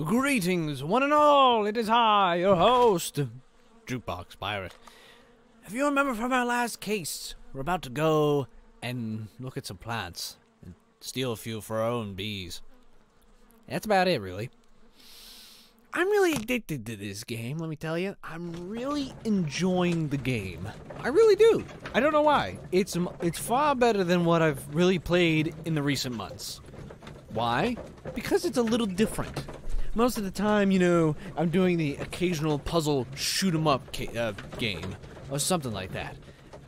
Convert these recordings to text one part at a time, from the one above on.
Greetings, one and all. It is I, your host, Jukebox Pirate. If you remember from our last case, we're about to go and look at some plants and steal a few for our own bees. That's about it, really. I'm really addicted to this game, let me tell you. I'm really enjoying the game. I really do. I don't know why. It's far better than what I've really played in the recent months. Why? Because it's a little different. Most of the time, I'm doing the occasional puzzle shoot-'em-up game, or something like that.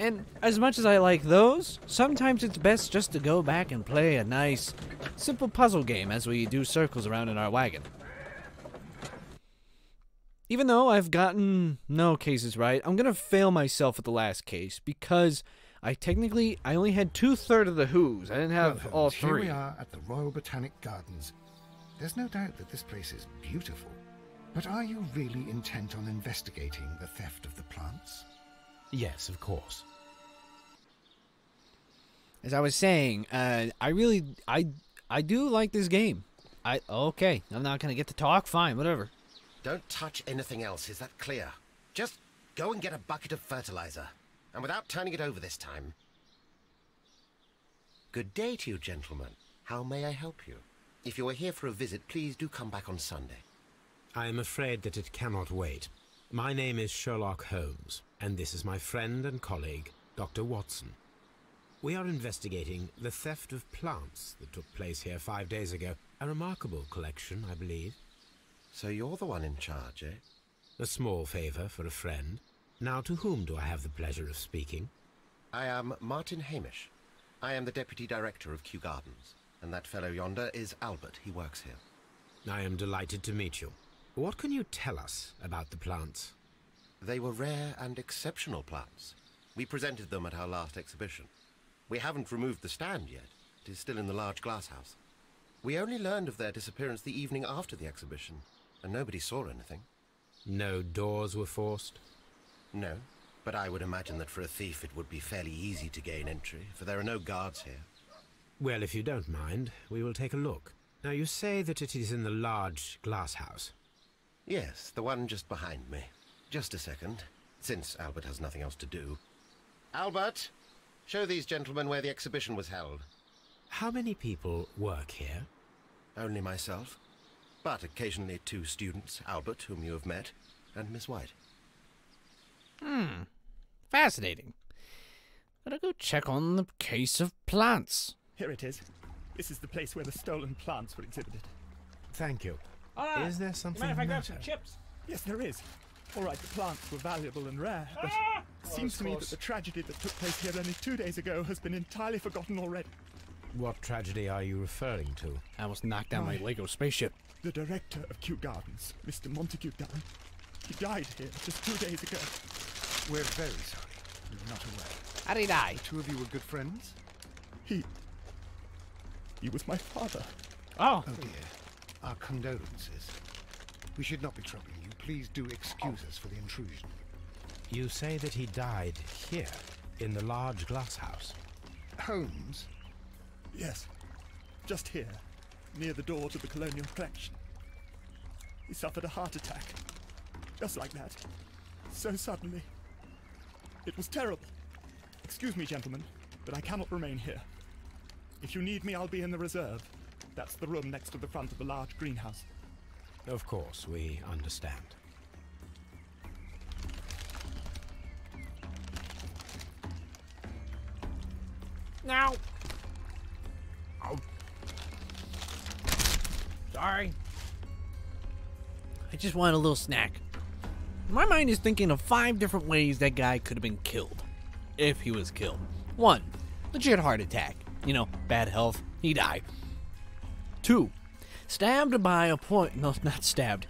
And as much as I like those, sometimes it's best just to go back and play a nice, simple puzzle game as we do circls around in our wagon. Even though I've gotten no cases right, I'm gonna fail myself at the last case because I only had 2/3 of the who's. I didn't have all three. Here we are at the Royal Botanic Gardens. There's no doubt that this place is beautiful. But are you really intent on investigating the theft of the plants? Yes, of course. As I was saying, I do like this game. Okay, I'm not gonna get to talk. Fine, whatever. Don't touch anything else, is that clear? Just go and get a bucket of fertilizer. And without turning it over this time. Good day to you, gentlemen. How may I help you? If you are here for a visit, please do come back on Sunday. I am afraid that it cannot wait. My name is Sherlock Holmes, and this is my friend and colleague, Dr. Watson. We are investigating the theft of plants that took place here 5 days ago. A remarkable collection, I believe. So you're the one in charge, eh? A small favor for a friend. Now, to whom do I have the pleasure of speaking? I am Martin Hamish. I am the Deputy Director of Kew Gardens. And that fellow yonder is Albert. He works here. I am delighted to meet you. What can you tell us about the plants? They were rare and exceptional plants. We presented them at our last exhibition. We haven't removed the stand yet. It is still in the large glass house. We only learned of their disappearance the evening after the exhibition, and nobody saw anything. No doors were forced? No, but I would imagine that for a thief it would be fairly easy to gain entry, for there are no guards here. Well, if you don't mind, we will take a look. Now, you say that it is in the large glass house. Yes, the one just behind me. Just a second, since Albert has nothing else to do. Albert, show these gentlemen where the exhibition was held. How many people work here? Only myself, but occasionally 2 students, Albert, whom you have met, and Miss White. Fascinating. Gotta go check on the case of plants. Here it is. This is the place where the stolen plants were exhibited. Thank you. Is there something Mind if I the grab some matter? chips? Yes, there is. All right, the plants were valuable and rare, but it seems to me that the tragedy that took place here only 2 days ago has been entirely forgotten already. What tragedy are you referring to? I almost knocked down my Lego spaceship. The director of Kew Gardens, Mr. Montague Dunn, he died here just 2 days ago. We're very sorry. We were not aware. How'd he die? The 2 of you were good friends? He was my father. Oh. Oh dear. Our condolences. We should not be troubling you. Please do excuse us for the intrusion. You say that he died here, in the large glass house. Holmes? Yes, just here, near the door to the colonial collection. He suffered a heart attack. Just like that. So suddenly. It was terrible. Excuse me, gentlemen, but I cannot remain here. If you need me, I'll be in the reserve. That's the room next to the front of the large greenhouse. Of course, we understand. Now. Oh. Sorry. I just wanted a little snack. My mind is thinking of 5 different ways that guy could have been killed. If he was killed. 1. Legit heart attack. Bad health. He died. 2. Stabbed by a no, not stabbed.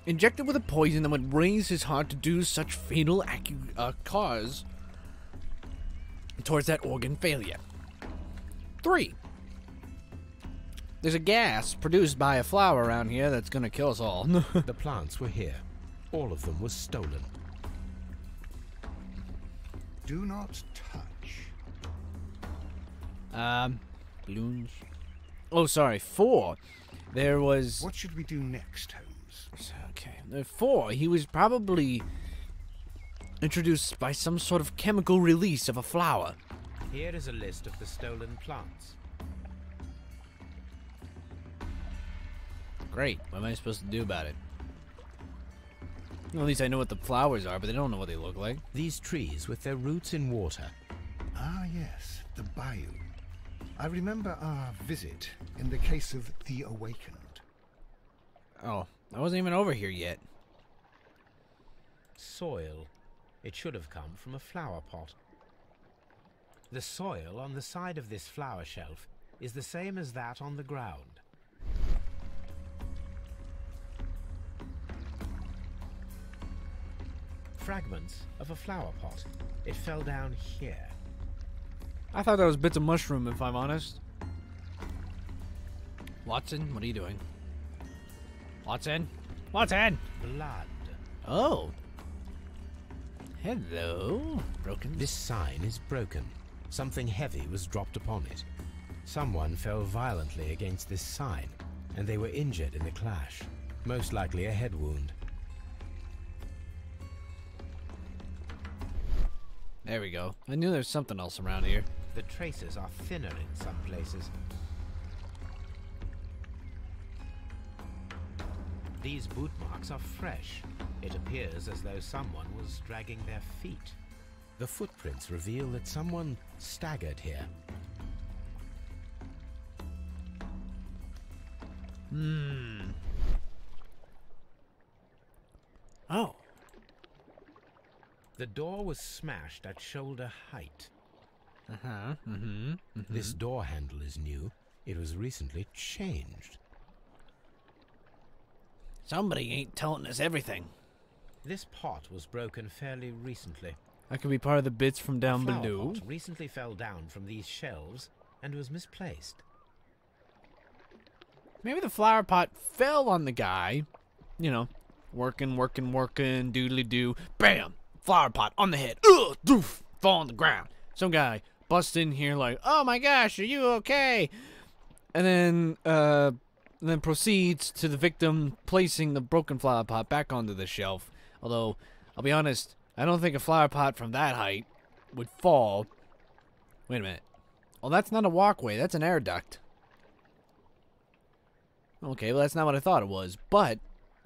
Injected with a poison that would raise his heart to do such fatal cause towards that organ failure. 3. There's a gas produced by a flower around here that's gonna kill us all. The plants were here. All of them was stolen. Do not touch. Balloons. Oh, sorry. 4. there was... What should we do next, Holmes? Okay. Therefore, he was probably introduced by some sort of chemical release of a flower. Here is a list of the stolen plants. Great. What am I supposed to do about it? Well, at least I know what the flowers are, but they don't know what they look like. These trees with their roots in water. Ah, yes, the bayou. I remember our visit in the case of the Awakened. Oh, I wasn't even over here yet. Soil. It should have come from a flower pot. The soil on the side of this flower shelf is the same as that on the ground. Fragments of a flower pot. It fell down here. I thought that was bits of mushroom, if I'm honest. Watson, what are you doing? Watson? Watson! Blood. Oh. Hello. Broken. This sign is broken. Something heavy was dropped upon it. Someone fell violently against this sign, and they were injured in the clash. Most likely a head wound. There we go. I knew there was something else around here. The traces are thinner in some places. These boot marks are fresh. It appears as though someone was dragging their feet. The footprints reveal that someone staggered here. Oh. The door was smashed at shoulder height. Uh-huh. This door handle is new. It was recently changed. Somebody ain't telling us everything. This pot was broken fairly recently. That could be part of the bits from down The flower below. pot recently fell down from these shelves and was misplaced. Maybe the flower pot fell on the guy. You know, working, doodly-doo. Bam! Flower pot on the head. Ugh! Doof! Fall on the ground. Some guy busts in here like, oh my gosh, are you okay? And then proceeds to the victim placing the broken flower pot back onto the shelf. Although, I'll be honest, I don't think a flower pot from that height would fall. Wait a minute. Well, that's not a walkway. That's an air duct. Okay, well, that's not what I thought it was. But,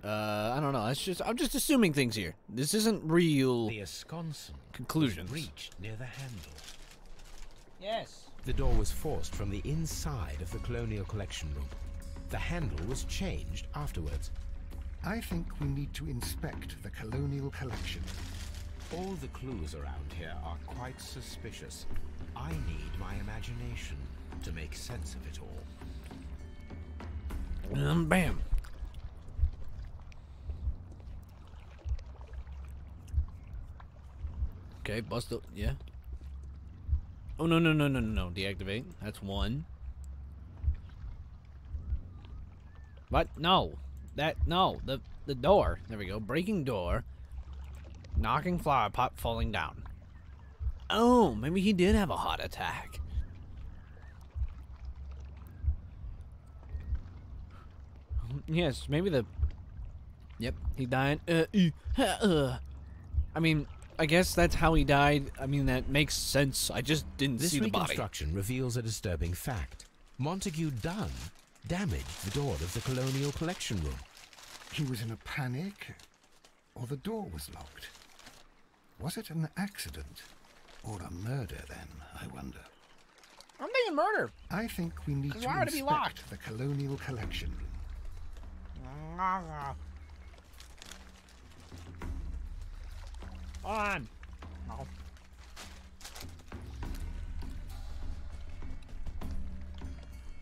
I don't know. I'm just assuming things here. This isn't real The ensconcement conclusions. was reached near the handle. Yes. The door was forced from the inside of the Colonial Collection Room. The handle was changed afterwards. I think we need to inspect the Colonial Collection. All the clues around here are quite suspicious. I need my imagination to make sense of it all. Bam. Okay, bust the... Yeah. Oh, no. Deactivate. That's one. What? No. No. The door. There we go. Breaking door. Knocking flower pot falling down. Oh, maybe he did have a heart attack. Yes, maybe the... Yep, he died. I mean, I guess that's how he died. I mean, that makes sense. I just didn't see the body. This reconstruction reveals a disturbing fact. Montague Dunn damaged the door of the Colonial Collection Room. He was in a panic, or the door was locked. Was it an accident, or a murder then, I wonder? I'm thinking murder. I think we need to why would it be locked? inspect the Colonial Collection Room. On. No.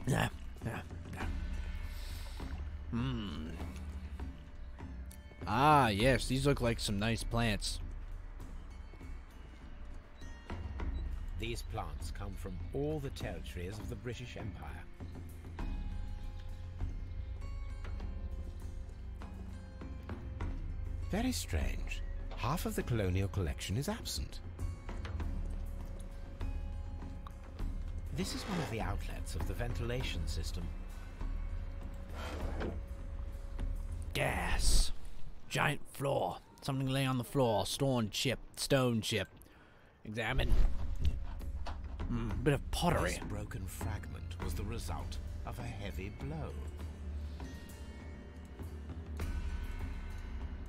Yeah. Ah, yes, these look like some nice plants. These plants come from all the territories of the British Empire. Very strange. Half of the colonial collection is absent. This is one of the outlets of the ventilation system. gas. Giant floor. Something lay on the floor. Stone chip. Examine. Bit of pottery. This broken fragment was the result of a heavy blow.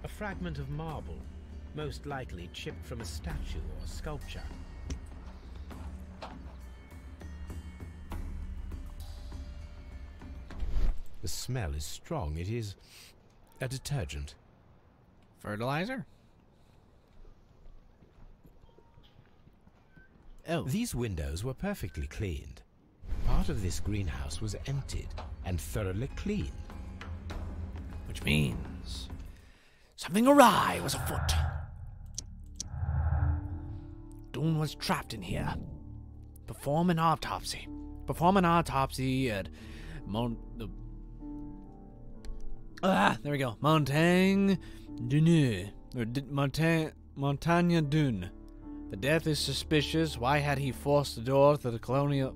A fragment of marble, most likely chipped from a statue or sculpture. The smell is strong. It is a detergent. Fertilizer? Oh. These windows were perfectly cleaned. Part of this greenhouse was emptied and thoroughly cleaned. Which means something awry was afoot. Dune was trapped in here. Perform an autopsy at there we go. Montagne Dune. Montagne Dune. The death is suspicious. Why had he forced the door of the colonial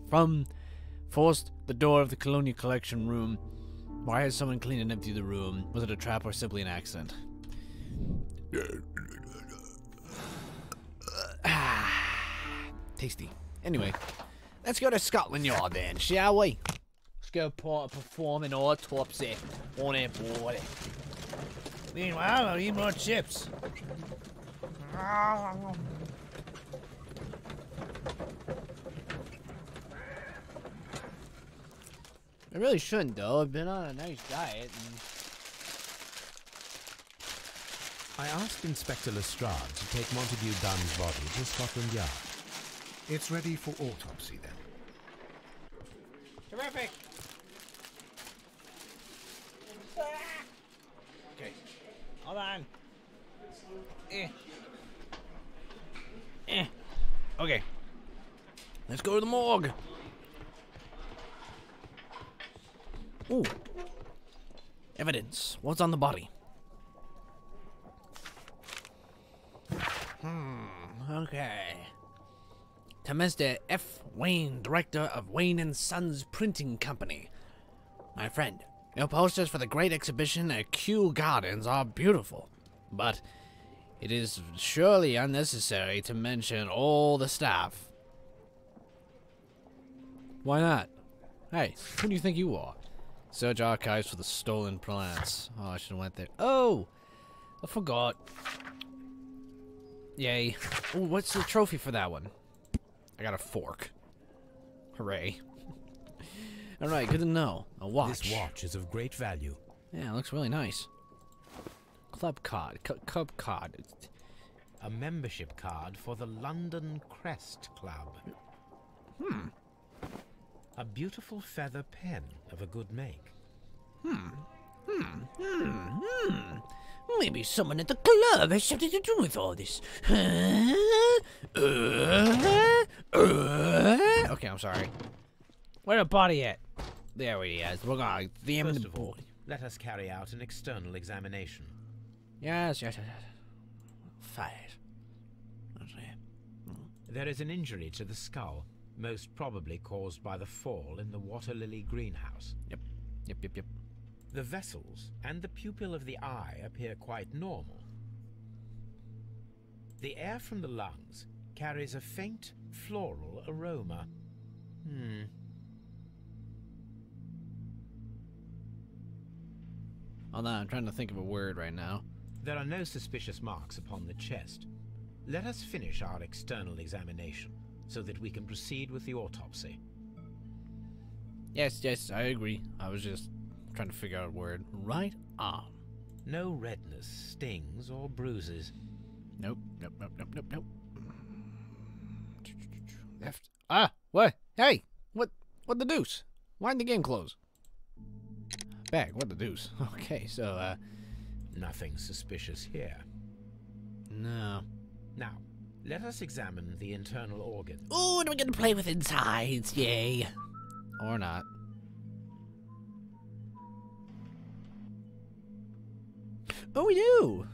collection room? Why had someone cleaned and emptied the room? Was it a trap or simply an accident? Tasty. Anyway, let's go to Scotland Yard then, shall we? Let's go perform an autopsy on a body. Meanwhile, I'll eat more chips. I really shouldn't, though. I've been on a nice diet. I asked Inspector Lestrade to take Montague Dunn's body to Scotland Yard. It's ready for autopsy, then. Terrific! Okay. Hold on. Okay. Let's go to the morgue. Ooh. Evidence. What's on the body? Okay. To Mr. F. Wayne, director of Wayne & Sons Printing Company. My friend, your posters for the great exhibition at Kew Gardens are beautiful, but it is surely unnecessary to mention all the staff. Why not? Hey, who do you think you are? Search archives for the stolen plants. Oh, I should have went there. Oh! I forgot. Yay. Ooh, what's the trophy for that one? I got a fork. Hooray. Alright, good to know. A watch. This watch is of great value. Yeah, it looks really nice. Club card. Club card. A membership card for the London Crest Club. A beautiful feather pen of a good make. Maybe someone at the club has something to do with all this. Okay, I'm sorry. Where the body at? There he is. We're gonna examine First the of all, body. let us carry out an external examination. Yes. Fine. There is an injury to the skull, most probably caused by the fall in the water lily greenhouse. Yep. The vessels and the pupil of the eye appear quite normal. The air from the lungs carries a faint floral aroma. Hold on, I'm trying to think of a word right now. There are no suspicious marks upon the chest. Let us finish our external examination so that we can proceed with the autopsy. Yes, I agree. I was just trying to figure out a word. Right arm. No redness, stings, or bruises. Nope. Left. Ah, what? Hey, what the deuce? Why'd the game close? Back, what the deuce? Okay, so, Nothing suspicious here. no. Now, let us examine the internal organs. Ooh, and we're gonna play with insides, yay. Or not. Oh, we do!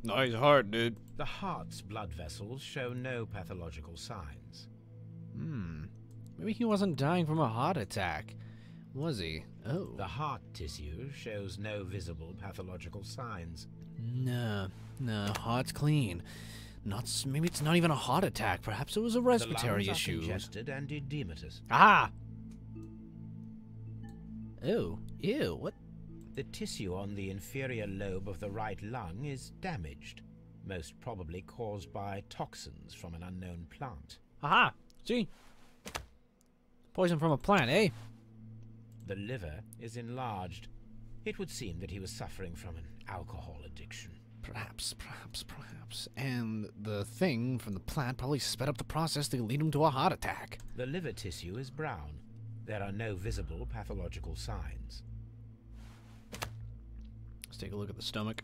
Nice heart, dude. The heart's blood vessels show no pathological signs. Maybe he wasn't dying from a heart attack. Was he? Oh. The heart tissue shows no visible pathological signs. No, heart's clean. Maybe it's not even a heart attack. Perhaps it was a respiratory the lungs issue. are congested and edematous. Ah! Ew, what? The tissue on the inferior lobe of the right lung is damaged, most probably caused by toxins from an unknown plant. Aha! See? Poison from a plant, eh? The liver is enlarged. It would seem that he was suffering from an alcohol addiction. Perhaps. And the thing from the plant probably sped up the process to lead him to a heart attack. The liver tissue is brown. There are no visible pathological signs. Let's take a look at the stomach.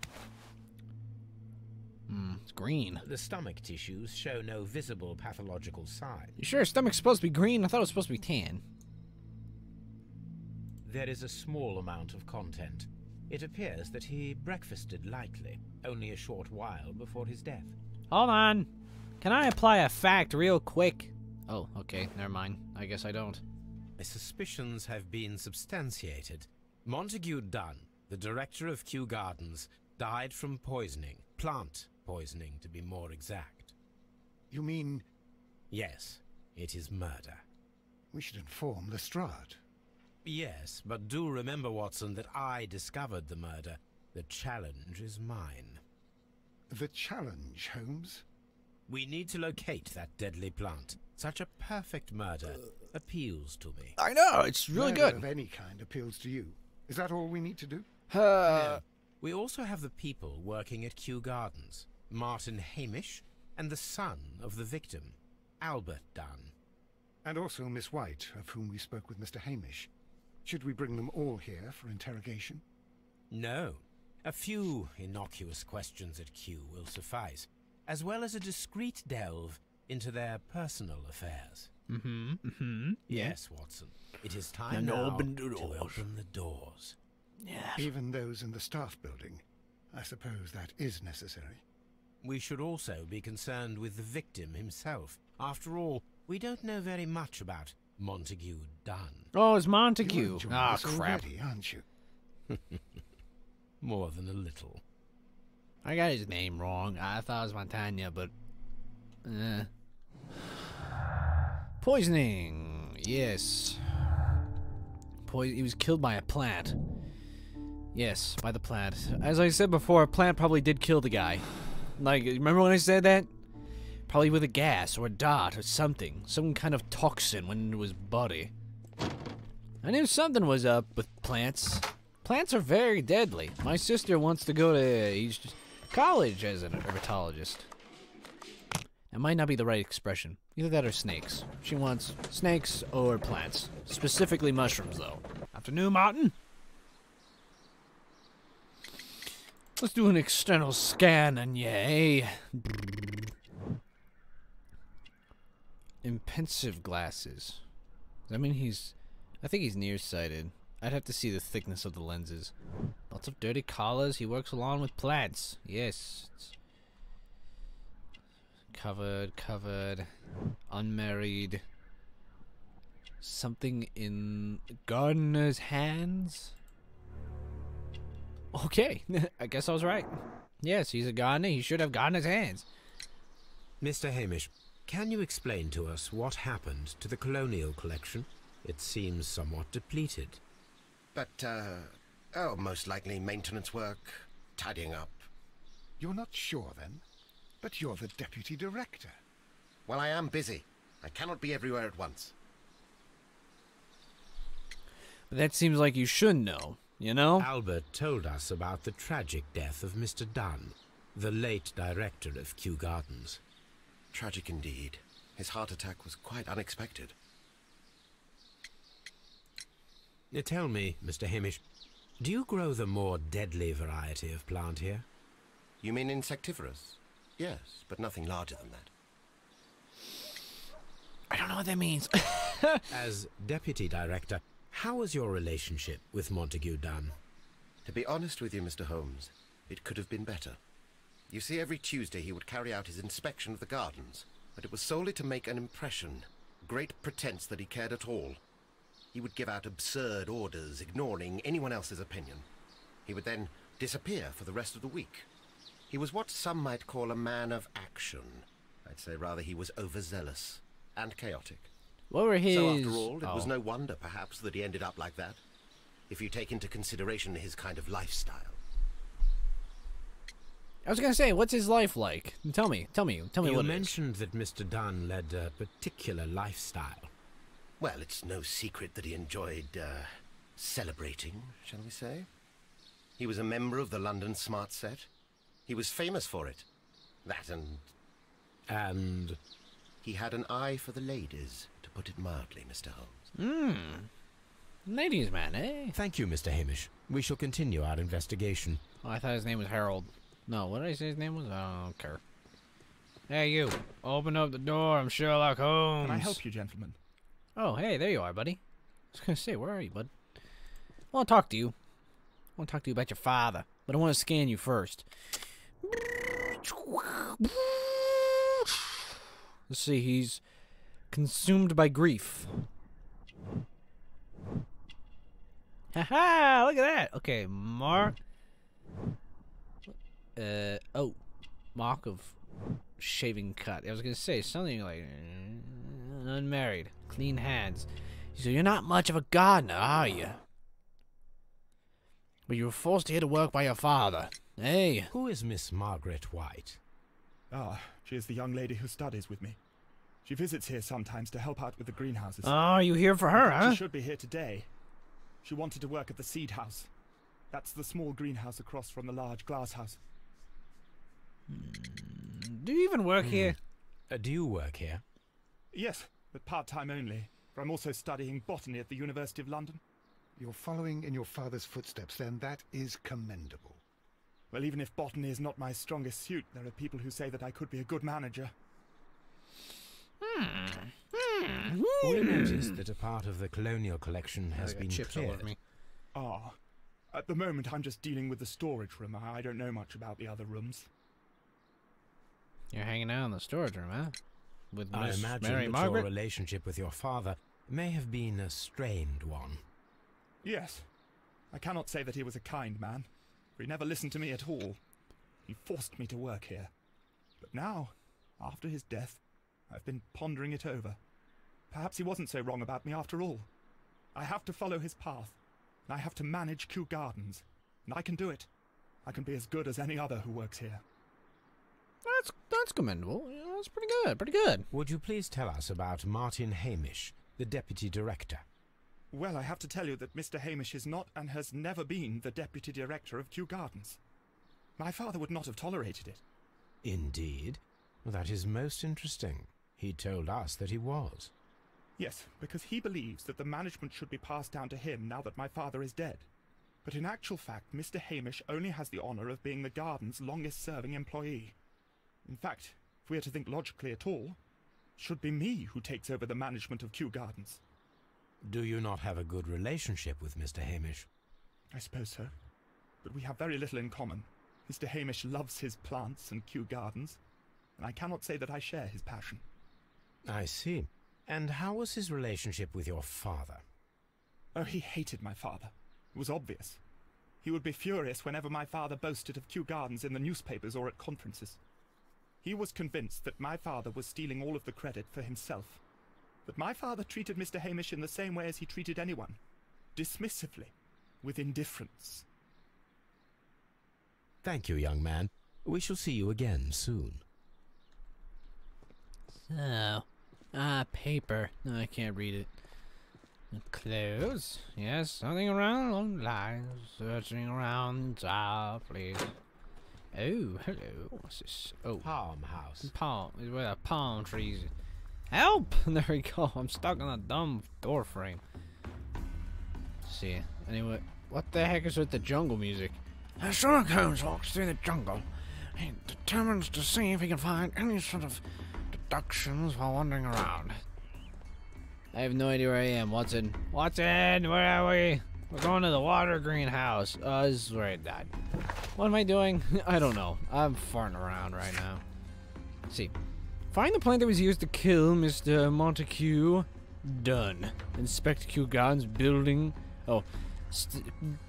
It's green. The stomach tissues show no visible pathological signs. You sure stomach's supposed to be green? I thought it was supposed to be tan. There is a small amount of content. It appears that he breakfasted lightly, only a short while before his death. Hold on. Can I apply a fact real quick? Oh, okay, never mind. I guess I don't. My suspicions have been substantiated. Montague Dunn, the director of Kew Gardens, died from poisoning. Plant poisoning, to be more exact. You mean Yes, it is murder. we should inform Lestrade? Yes, but do remember, Watson, that I discovered the murder. The challenge is mine. The challenge, Holmes? We need to locate that deadly plant. Such a perfect murder appeals to me. I know, it's really Murder good. of any kind appeals to you. Is that all we need to do? No. We also have the people working at Kew Gardens. Martin Hamish and the son of the victim, Albert Dunn. And also Miss White, of whom we spoke with Mr. Hamish. Should we bring them all here for interrogation? No. A few innocuous questions at Kew will suffice, as well as a discreet delve into their personal affairs. Yes, Watson. It is time And now open the to doors. open the doors. Yeah. Even those in the staff building. I suppose that is necessary. We should also be concerned with the victim himself. After all, we don't know very much about Montague Dunn. Oh, it's You're Montague. enjoying Ah, this crap. already, aren't you? More than a little. I got his name wrong. I thought it was Montagna, but... Poisoning. Yes. He was killed by a plant. Yes, by the plant. As I said before, a plant probably did kill the guy. Like, remember when I said that? Probably with a gas or a dot or something. Some kind of toxin went into his body. I knew something was up with plants. Plants are very deadly. My sister wants to go to college as an herpetologist. It might not be the right expression. Either that or snakes. She wants snakes or plants. Specifically mushrooms, though. Afternoon, Martin. Let's do an external scan and yay. Impensive glasses. Does that mean I think he's nearsighted. I'd have to see the thickness of the lenses. Lots of dirty collars. He works along with plants. Yes. Covered. Unmarried. Something in gardener's hands? Okay. I guess I was right. Yes, he's a gardener. He should have gardener's hands. Mr. Hamish, can you explain to us what happened to the colonial collection? It seems somewhat depleted. But, most likely maintenance work, tidying up. You're not sure, then? But you're the deputy director. Well, I am busy. I cannot be everywhere at once. But that seems like you should know, you know? Albert told us about the tragic death of Mr. Dunn, the late director of Kew Gardens. Tragic indeed. His heart attack was quite unexpected. Tell me, Mr. Hamish, do you grow the more deadly variety of plant here? You mean insectivorous? Yes, but nothing larger than that. I don't know what that means. As deputy director, how was your relationship with Montague Dunn? To be honest with you, Mr. Holmes, it could have been better. You see, every Tuesday he would carry out his inspection of the gardens, but it was solely to make an impression. Great pretense that he cared at all. He would give out absurd orders, ignoring anyone else's opinion. He would then disappear for the rest of the week. He was what some might call a man of action. I'd say rather he was overzealous and chaotic. What were his... So after all, it was no wonder, perhaps, that he ended up like that, if you take into consideration his kind of lifestyle. I was gonna say, what's his life like? Tell me what it is. You mentioned that Mr. Dunn led a particular lifestyle. Well, it's no secret that he enjoyed, celebrating, shall we say. He was a member of the London Smart Set. He was famous for it. That And... he had an eye for the ladies, to put it mildly, Mr. Holmes. Ladies man, eh? Thank you, Mr. Hamish. We shall continue our investigation. Oh, I thought his name was Harold. No, what did I say his name was? I don't care. Hey, you. Open up the door. I'm Sherlock Holmes. Can I help you, gentlemen? Oh, hey, there you are, buddy. I was gonna say, where are you, bud? I want to talk to you. I want to talk to you about your father, but I want to scan you first. Let's see, he's consumed by grief. Haha, look at that. Okay, mark of shaving cut. I was gonna say something like unmarried, clean hands. So you're not much of a gardener, are you? But you were forced here to work by your father. Hey. Who is Miss Margaret White? Ah, she is the young lady who studies with me. She visits here sometimes to help out with the greenhouses. Oh, are you here for her, huh? She should be here today. She wanted to work at the seed house. That's the small greenhouse across from the large glass house. Do you even work here? Do you work here? Yes, but part-time only. For I'm also studying botany at the University of London. You're following in your father's footsteps, then. That is commendable. Well, even if botany is not my strongest suit, there are people who say that I could be a good manager. We noticed that a part of the colonial collection has been chips all over cleared. me. Ah, at the moment I'm just dealing with the storage room. I don't know much about the other rooms. You're hanging out in the storage room, huh? With I Miss imagine Mary that Margaret? your relationship with your father may have been a strained one. Yes, I cannot say that he was a kind man, for he never listened to me at all. He forced me to work here. But now, after his death, I've been pondering it over. Perhaps he wasn't so wrong about me after all. I have to follow his path, and I have to manage Kew Gardens, and I can do it. I can be as good as any other who works here. That's commendable. Yeah, that's pretty good, pretty good. Would you please tell us about Martin Hamish, the deputy director? Well, I have to tell you that Mr. Hamish is not and has never been the deputy director of Kew Gardens. My father would not have tolerated it. Indeed? Well, that is most interesting. He told us that he was. Yes, because he believes that the management should be passed down to him now that my father is dead. But in actual fact, Mr. Hamish only has the honour of being the garden's longest-serving employee. In fact, if we are to think logically at all, it should be me who takes over the management of Kew Gardens. Do you not have a good relationship with Mr. Hamish? I suppose so. But we have very little in common. Mr. Hamish loves his plants and Kew Gardens, and I cannot say that I share his passion. I see. And how was his relationship with your father? Oh, he hated my father. It was obvious. He would be furious whenever my father boasted of Kew Gardens in the newspapers or at conferences. He was convinced that my father was stealing all of the credit for himself. But my father treated Mr. Hamish in the same way as he treated anyone. Dismissively. With indifference. Thank you, young man. We shall see you again soon. So, paper. No, I can't read it. Clothes. Yes, something around along the lines. Searching around the top, please. Oh, hello. What's this? Oh, Palm House. palm. Is where the palm trees. Help! There we go. I'm stuck on a dumb door frame. Let's see. Anyway, what the heck is with the jungle music? As Sherlock Holmes walks through the jungle, he determines to see if he can find any sort of deductions while wandering around. I have no idea where I am. Watson. Watson, where are we? We're going to the water greenhouse. This is where I died. What am I doing? I don't know. I'm farting around right now. Let's see. Find the plant that was used to kill Mr. Montague. Done. Inspect Kew Gardens building. Oh.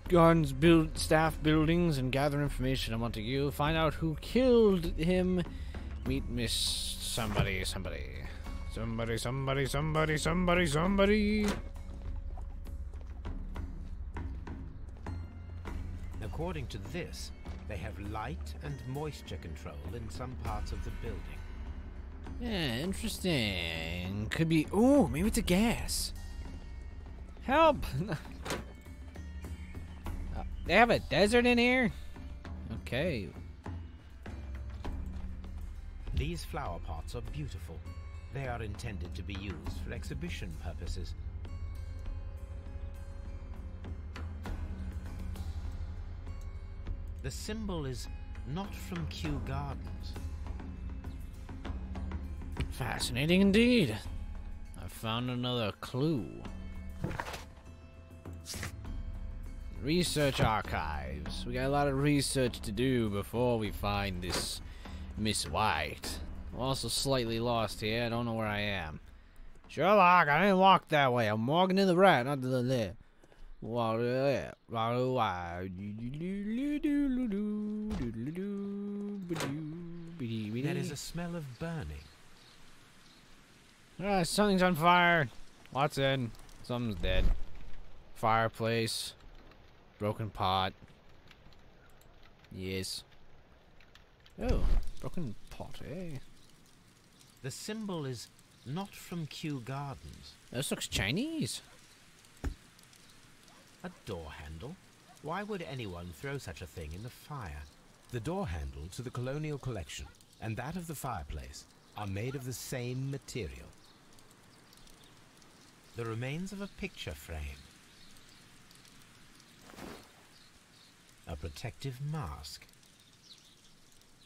Gardens build staff buildings and gather information on Montague. Find out who killed him. Meet Miss somebody. According to this, they have light and moisture control in some parts of the building. Yeah, interesting. Could be. Ooh, maybe it's a gas. Help! They have a desert in here? Okay. These flower pots are beautiful. They are intended to be used for exhibition purposes. The symbol is not from Kew Gardens. Fascinating indeed. I found another clue. Research archives. We got a lot of research to do before we find this Miss White. I'm also slightly lost here. I don't know where I am. Sherlock, I didn't walk that way. I'm walking to the right, not to the left. There is a smell of burning. Something's on fire. Watson, something's dead. Fireplace. Broken pot. Yes. Oh, broken pot, eh? The symbol is not from Kew Gardens. This looks Chinese. A door handle? Why would anyone throw such a thing in the fire? The door handle to the Colonial Collection and that of the fireplace are made of the same material. The remains of a picture frame. A protective mask.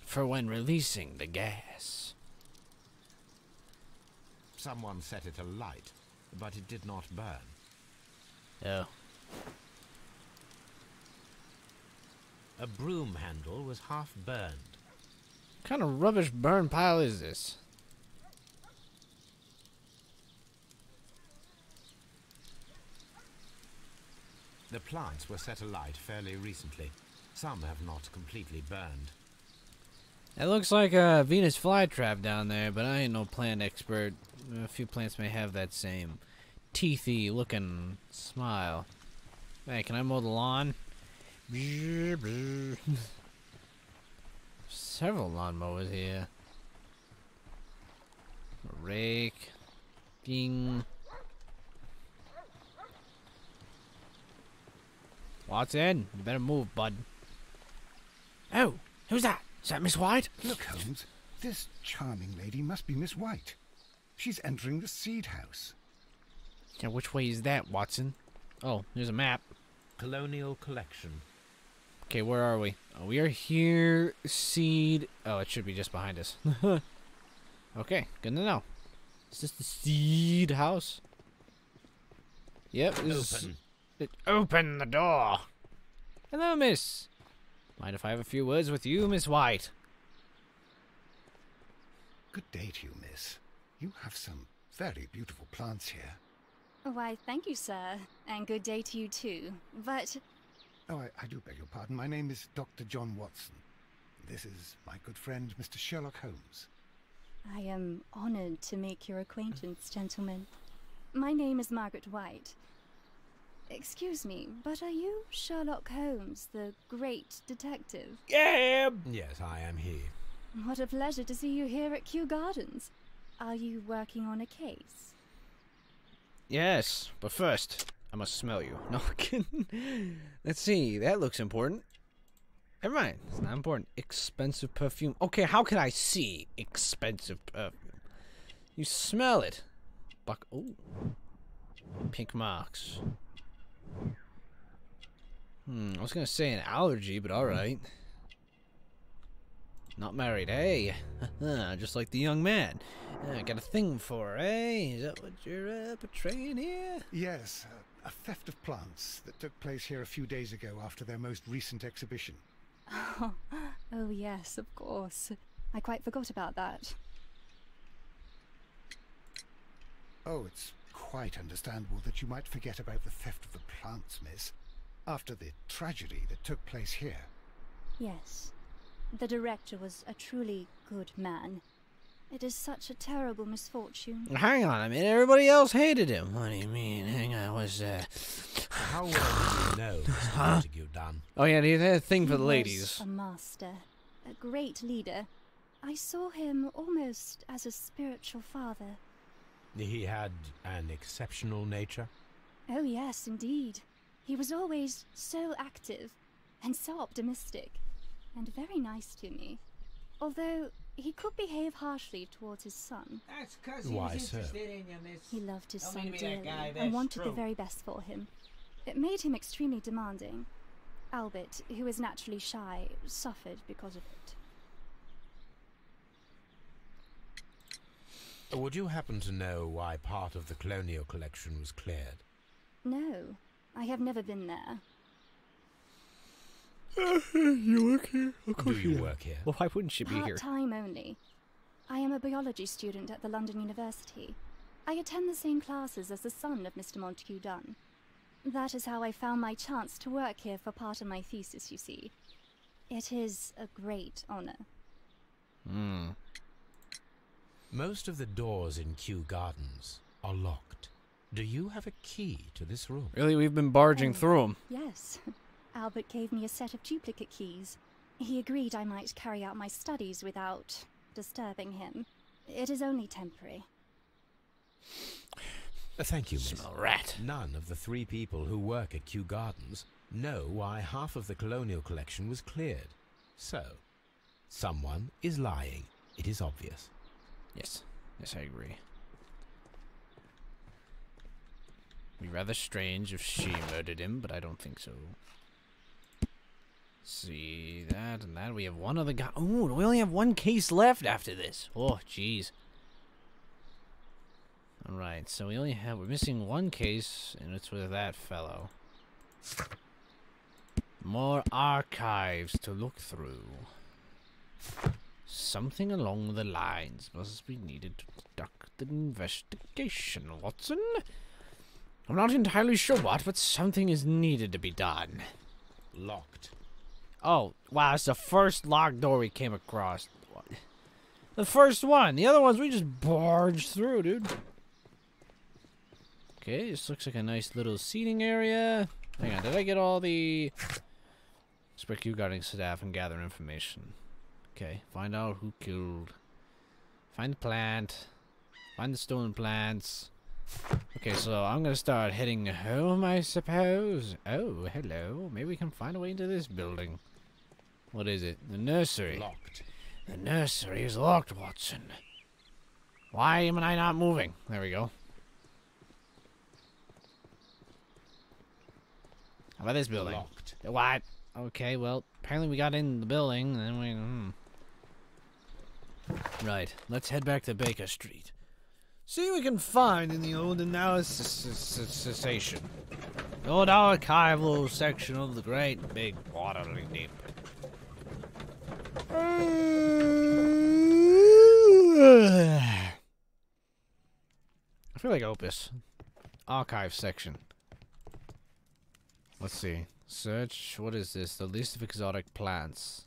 For when releasing the gas. Someone set it alight, but it did not burn. Oh. A broom handle was half burned. What kind of rubbish burn pile is this? The plants were set alight fairly recently. Some have not completely burned. It looks like a Venus flytrap down there, but I ain't no plant expert. A few plants may have that same teethy looking smile. Hey, can I mow the lawn? Several lawnmowers here. A rake. Ding. Watson, you better move, bud. Oh, who's that? Is that Miss White? Look, Holmes, this charming lady must be Miss White. She's entering the seed house. Yeah, which way is that, Watson? Oh, there's a map. Colonial Collection. Okay, where are we? Oh, we are here. Seed. Oh, it should be just behind us. Okay, good to know. Is this the seed house? Yep. Open. Open the door. Hello, miss. Mind if I have a few words with you, Miss White? Good day to you, miss. You have some very beautiful plants here. Why, thank you, sir. And good day to you, too. But... Oh, I do beg your pardon. My name is Dr. John Watson. This is my good friend, Mr. Sherlock Holmes. I am honored to make your acquaintance, gentlemen. My name is Margaret White. Excuse me, but are you Sherlock Holmes, the great detective? Yeah. Yes, I am he. What a pleasure to see you here at Kew Gardens. Are you working on a case? Yes, but first, I must smell you. No, I'm kidding. Let's see, that looks important. Never mind, it's not important. Expensive perfume. Okay, how can I see expensive perfume? You smell it. Ooh. Pink marks. I was gonna say an allergy, but alright. Not married, eh? Just like the young man. Got a thing for her, eh? Is that what you're portraying here? Yes, a theft of plants that took place here a few days ago after their most recent exhibition. Oh yes, of course. I quite forgot about that. Oh, it's quite understandable that you might forget about the theft of the plants, miss, after the tragedy that took place here. Yes. The director was a truly good man. It is such a terrible misfortune. Hang on a minute, everybody else hated him. What do you mean? Hang on, How well do you know Mr. Montague Dunn? Oh yeah, he had a thing for the He was ladies. a master, a great leader. I saw him almost as a spiritual father. He had an exceptional nature? Oh yes, indeed. He was always so active and so optimistic and very nice to me. Although he could behave harshly towards his son. That's because Why so? He loved his Don't son mean to be that dearly guy, and that's wanted the true. very best for him. It made him extremely demanding. Albert, who is naturally shy, suffered because of it. Would you happen to know why part of the colonial collection was cleared? No, I have never been there. You work here? Of Do you work here? Well, why wouldn't she be here? Part-time only. I am a biology student at the London University. I attend the same classes as the son of Mr. Montague Dunn. That is how I found my chance to work here for part of my thesis, you see. It is a great honor. Most of the doors in Kew Gardens are locked. Do you have a key to this room? Really, we've been barging through them. Yes. Albert gave me a set of duplicate keys. He agreed I might carry out my studies without disturbing him. It is only temporary. Thank you, miss. Smell rat. None of the 3 people who work at Kew Gardens know why half of the colonial collection was cleared. So, someone is lying. It is obvious. Yes, I agree. Be rather strange if she murdered him, but I don't think so. See that and that. We have one other guy. Ooh, we only have one case left after this. Oh, jeez. All right, so we're missing one case, and it's with that fellow. More archives to look through. Something along the lines must be needed to conduct the investigation, Watson. I'm not entirely sure what, but something is needed to be done. Locked. Oh, wow, it's the first locked door we came across. What? The first one. The other ones we just barged through, dude. Okay, this looks like a nice little seating area. Hang on, did I get all the... Inspect Kew Guarding staff and gather information. Okay, find out who killed. Find the plant. Find the stolen plants. Okay, so I'm gonna start heading home, I suppose. Oh, hello. Maybe we can find a way into this building. What is it? The nursery. Locked. The nursery is locked, Watson. Why am I not moving? There we go. How about this building? Locked. What? Okay, well, apparently we got in the building, and then we... Right, let's head back to Baker Street. See what we can find in the old analysis the old archival section of the great big Waterloo Deep. I feel like Opus. Archive section. Let's see. Search. What is this? The list of exotic plants.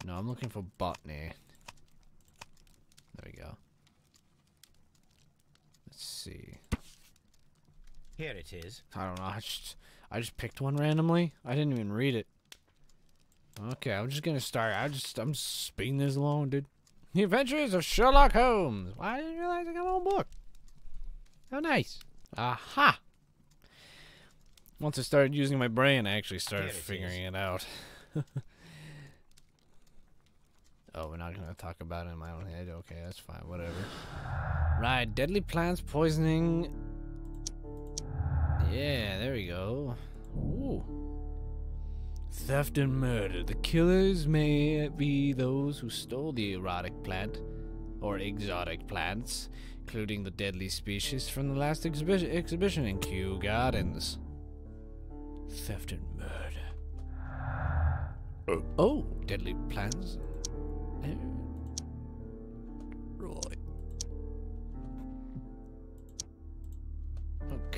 No, I'm looking for botany. There we go. Let's see. Here it is. I don't know. I just picked one randomly. I didn't even read it. Okay, I'm just gonna start. I'm speeding this along, dude. The Adventures of Sherlock Holmes. Why didn't I realize I got my own book? How nice. Aha! Once I started using my brain, I actually started figuring it out. Oh, we're not gonna talk about it in my own head. Okay, that's fine. Whatever. Right, deadly plants poisoning. Yeah, there we go. Ooh. Theft and murder. The killers may be those who stole the erotic plant or exotic plants, including the deadly species from the last exhibition in Kew Gardens. Theft and murder. Oh, deadly plants. Right.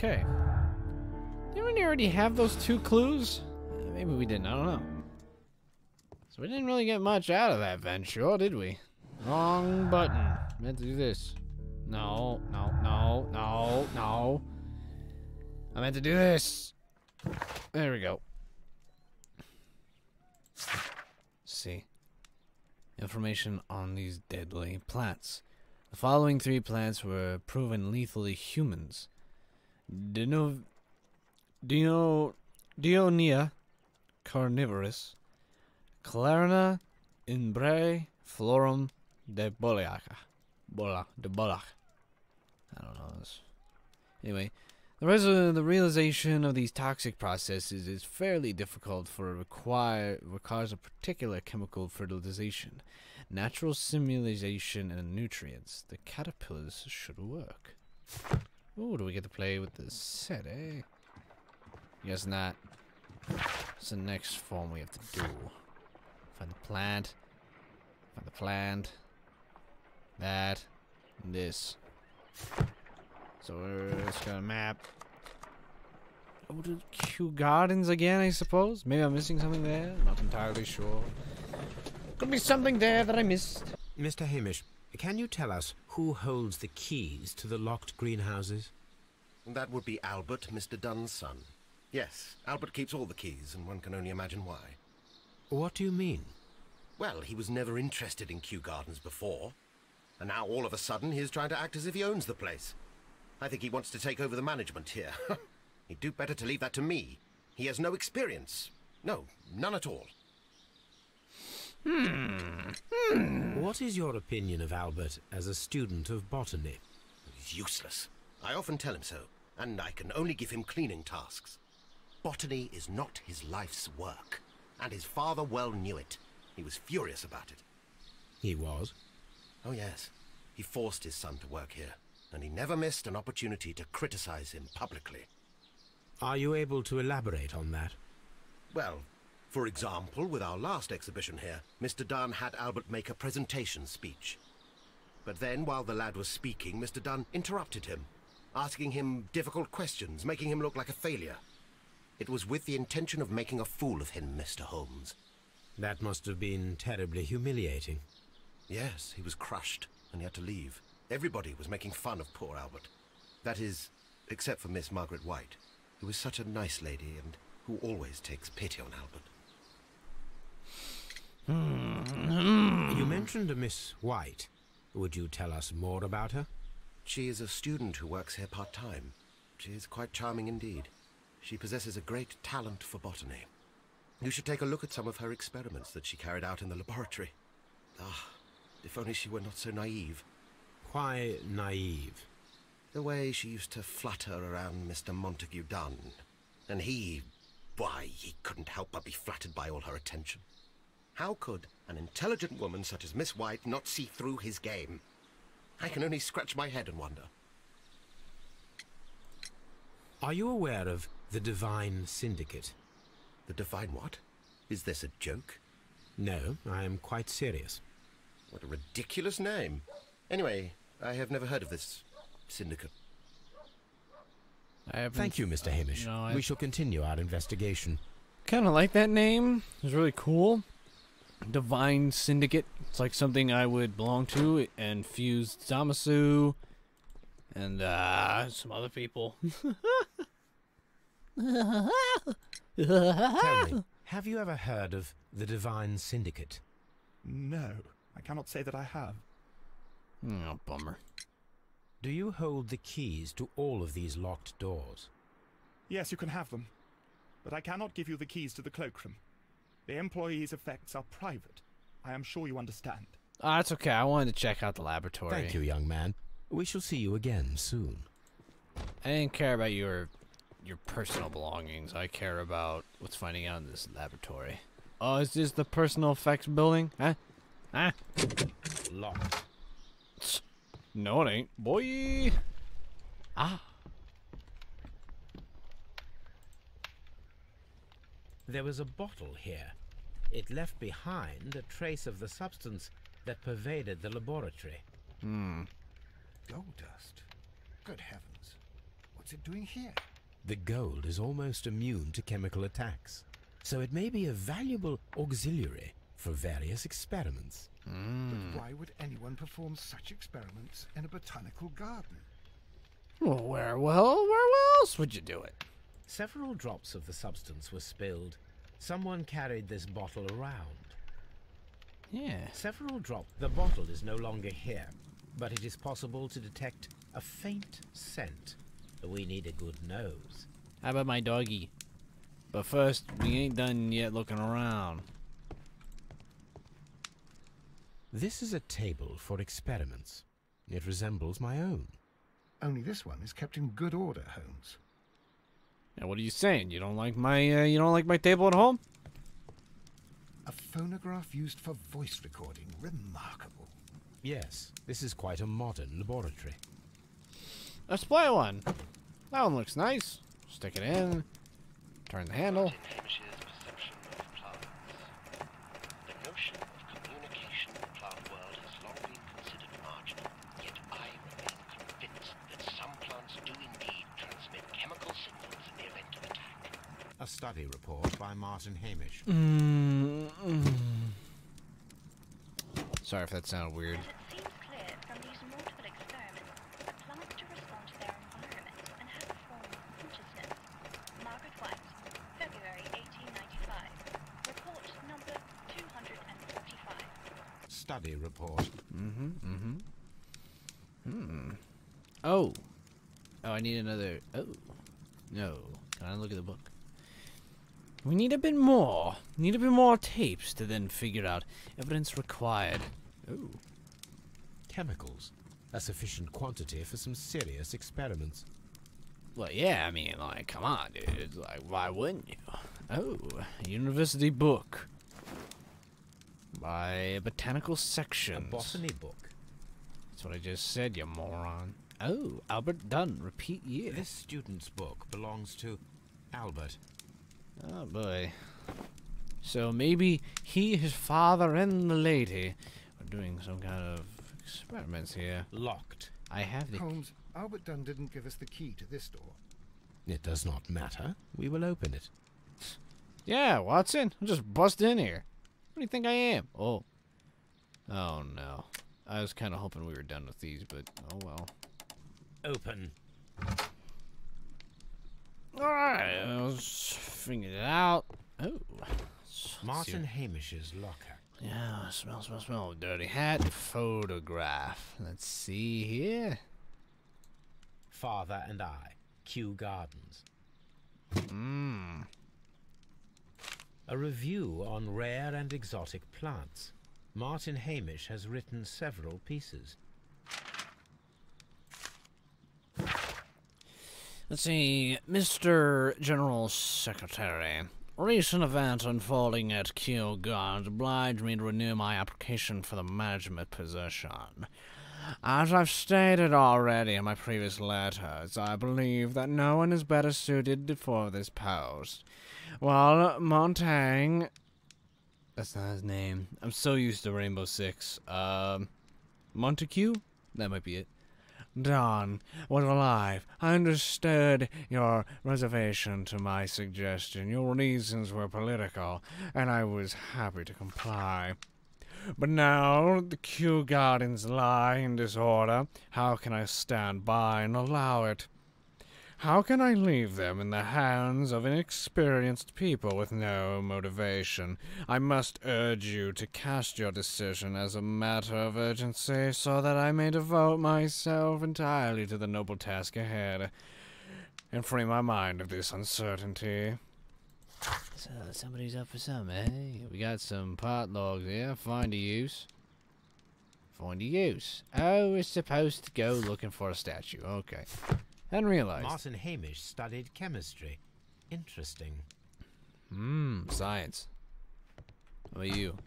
Okay. Didn't we already have those 2 clues? Maybe we didn't, I don't know. So we didn't really get much out of that venture, did we? Wrong button. Meant to do this. No, no, no, no, no. I meant to do this. There we go. Let's see. Information on these deadly plants. The following 3 plants were proven lethal to humans. Dionia carnivorous, Clarina imbre florum de Boliaca. De Bolach. I don't know this. Anyway, the realization of these toxic processes is fairly difficult for requires a particular chemical fertilization, natural simulation, and nutrients. The caterpillars should work. Ooh, do we get to play with this set, eh? Guess not. What's the next form we have to do? Find the plant. Find the plant. That. And this. So let's got a map. Go to Kew Gardens again, I suppose? Maybe I'm missing something there? Not entirely sure. Could be something there that I missed. Mr. Hamish, can you tell us who holds the keys to the locked greenhouses? That would be Albert, Mr. Dunn's son. Yes, Albert keeps all the keys, and one can only imagine why. What do you mean? Well, he was never interested in Kew Gardens before. And now all of a sudden he's trying to act as if he owns the place. I think he wants to take over the management here. He'd do better to leave that to me. He has no experience. No, none at all. What is your opinion of Albert as a student of botany? He's useless. I often tell him so, and I can only give him cleaning tasks. Botany is not his life's work, and his father well knew it. He was furious about it. He was? Oh yes. He forced his son to work here, and he never missed an opportunity to criticize him publicly. Are you able to elaborate on that? Well, for example, with our last exhibition here, Mr. Dunn had Albert make a presentation speech. But then, while the lad was speaking, Mr. Dunn interrupted him, asking him difficult questions, making him look like a failure. It was with the intention of making a fool of him, Mr. Holmes. That must have been terribly humiliating. Yes, he was crushed, and he had to leave. Everybody was making fun of poor Albert. That is, except for Miss Margaret White, who is such a nice lady and who always takes pity on Albert. You mentioned a Miss White. Would you tell us more about her? She is a student who works here part-time. She is quite charming indeed. She possesses a great talent for botany. You should take a look at some of her experiments that she carried out in the laboratory. Ah, if only she were not so naive. Why naive? The way she used to flutter around Mr. Montague Dunn. And why, he couldn't help but be flattered by all her attention. How could an intelligent woman such as Miss White not see through his game? I can only scratch my head and wonder. Are you aware of the Divine Syndicate? The Divine what? Is this a joke? No, I am quite serious. What a ridiculous name. Anyway, I have never heard of this syndicate. Thank you, Mr. Hamish. No, we shall continue our investigation. Kind of like that name. It's really cool. Divine Syndicate. It's like something I would belong to, and fuse Zamasu and some other people. Tell me, have you ever heard of the Divine Syndicate? No, I cannot say that I have. Oh, bummer. Do you hold the keys to all of these locked doors? Yes, you can have them. But I cannot give you the keys to the cloakroom. The employees' effects are private. I am sure you understand. That's okay. I wanted to check out the laboratory. Thank you, young man. We shall see you again soon. I didn't care about your personal belongings. I care about what's finding out in this laboratory. Oh, is this the personal effects building? Huh? Huh? Locked. No, it ain't. Boy! Ah. There was a bottle here. It left behind a trace of the substance that pervaded the laboratory. Gold dust. Good heavens. What's it doing here? The gold is almost immune to chemical attacks, so it may be a valuable auxiliary for various experiments. But why would anyone perform such experiments in a botanical garden? Well, where else would you do it? Several drops of the substance were spilled. Someone carried this bottle around. Yeah. The bottle is no longer here, but it is possible to detect a faint scent. We need a good nose. How about my doggy? But first, we ain't done yet looking around. This is a table for experiments. It resembles my own. Only this one is kept in good order, Holmes. Now, what are you saying? You don't like my table at home? A phonograph used for voice recording. Remarkable. Yes, this is quite a modern laboratory. Let's play one. That one looks nice. Stick it in. Turn the handle. Hamish's perception of plants. The notion of communication in the plant world has long been considered marginal, yet I remain convinced that some plants do indeed transmit chemical signals in the event of attack. A study report by Martin Hamish. Sorry if that sounded weird. It seems clear from these multiple experiments that plants do respond to their environment and have a form of consciousness. Margaret White, February 1895. Report number 245. Study report. Oh. Oh, I need another. Oh. No. Can I look at the book? We need a bit more. Need a bit more tapes to then figure out evidence required. Oh. Chemicals. A sufficient quantity for some serious experiments. Well, yeah, I mean, like, come on, dude. Like, why wouldn't you? Oh, a university book. By botanical A sections. botany book. That's what I just said, you moron. Oh, Albert Dunn, repeat year. This student's book belongs to Albert. Oh, boy. So maybe he, his father, and the lady are doing some kind of experiments here. Locked. I have the... Holmes, Albert Dunn didn't give us the key to this door. It does not matter. We will open it. Yeah, Watson, I'm just bust in here. What do you think I am? Oh. Oh, no. I was kind of hoping we were done with these, but oh well. Open. Alright, let's figure it out. Oh. Martin Hamish's locker. Yeah, smell. Dirty hat, photograph. Let's see here. Father and I. Kew Gardens. A review on rare and exotic plants. Martin Hamish has written several pieces. Let's see, Mr. General Secretary. Recent events unfolding at Kew Gardens obliged me to renew my application for the management position. As I've stated already in my previous letters, I believe that no one is better suited for this post. While Montaigne... That's not his name. I'm so used to Rainbow Six. Montague? That might be it. Don was alive. I understood your reservation to my suggestion. Your reasons were political, and I was happy to comply. But now the Kew Gardens lie in disorder. How can I stand by and allow it? How can I leave them in the hands of inexperienced people with no motivation? I must urge you to cast your decision as a matter of urgency so that I may devote myself entirely to the noble task ahead and free my mind of this uncertainty. So, somebody's up for something, eh? We got some pot logs here. Find a use. Find a use. Oh, we're supposed to go looking for a statue. Okay. Hadn't realized. Martin Hamish studied chemistry. Interesting. Science. How about you?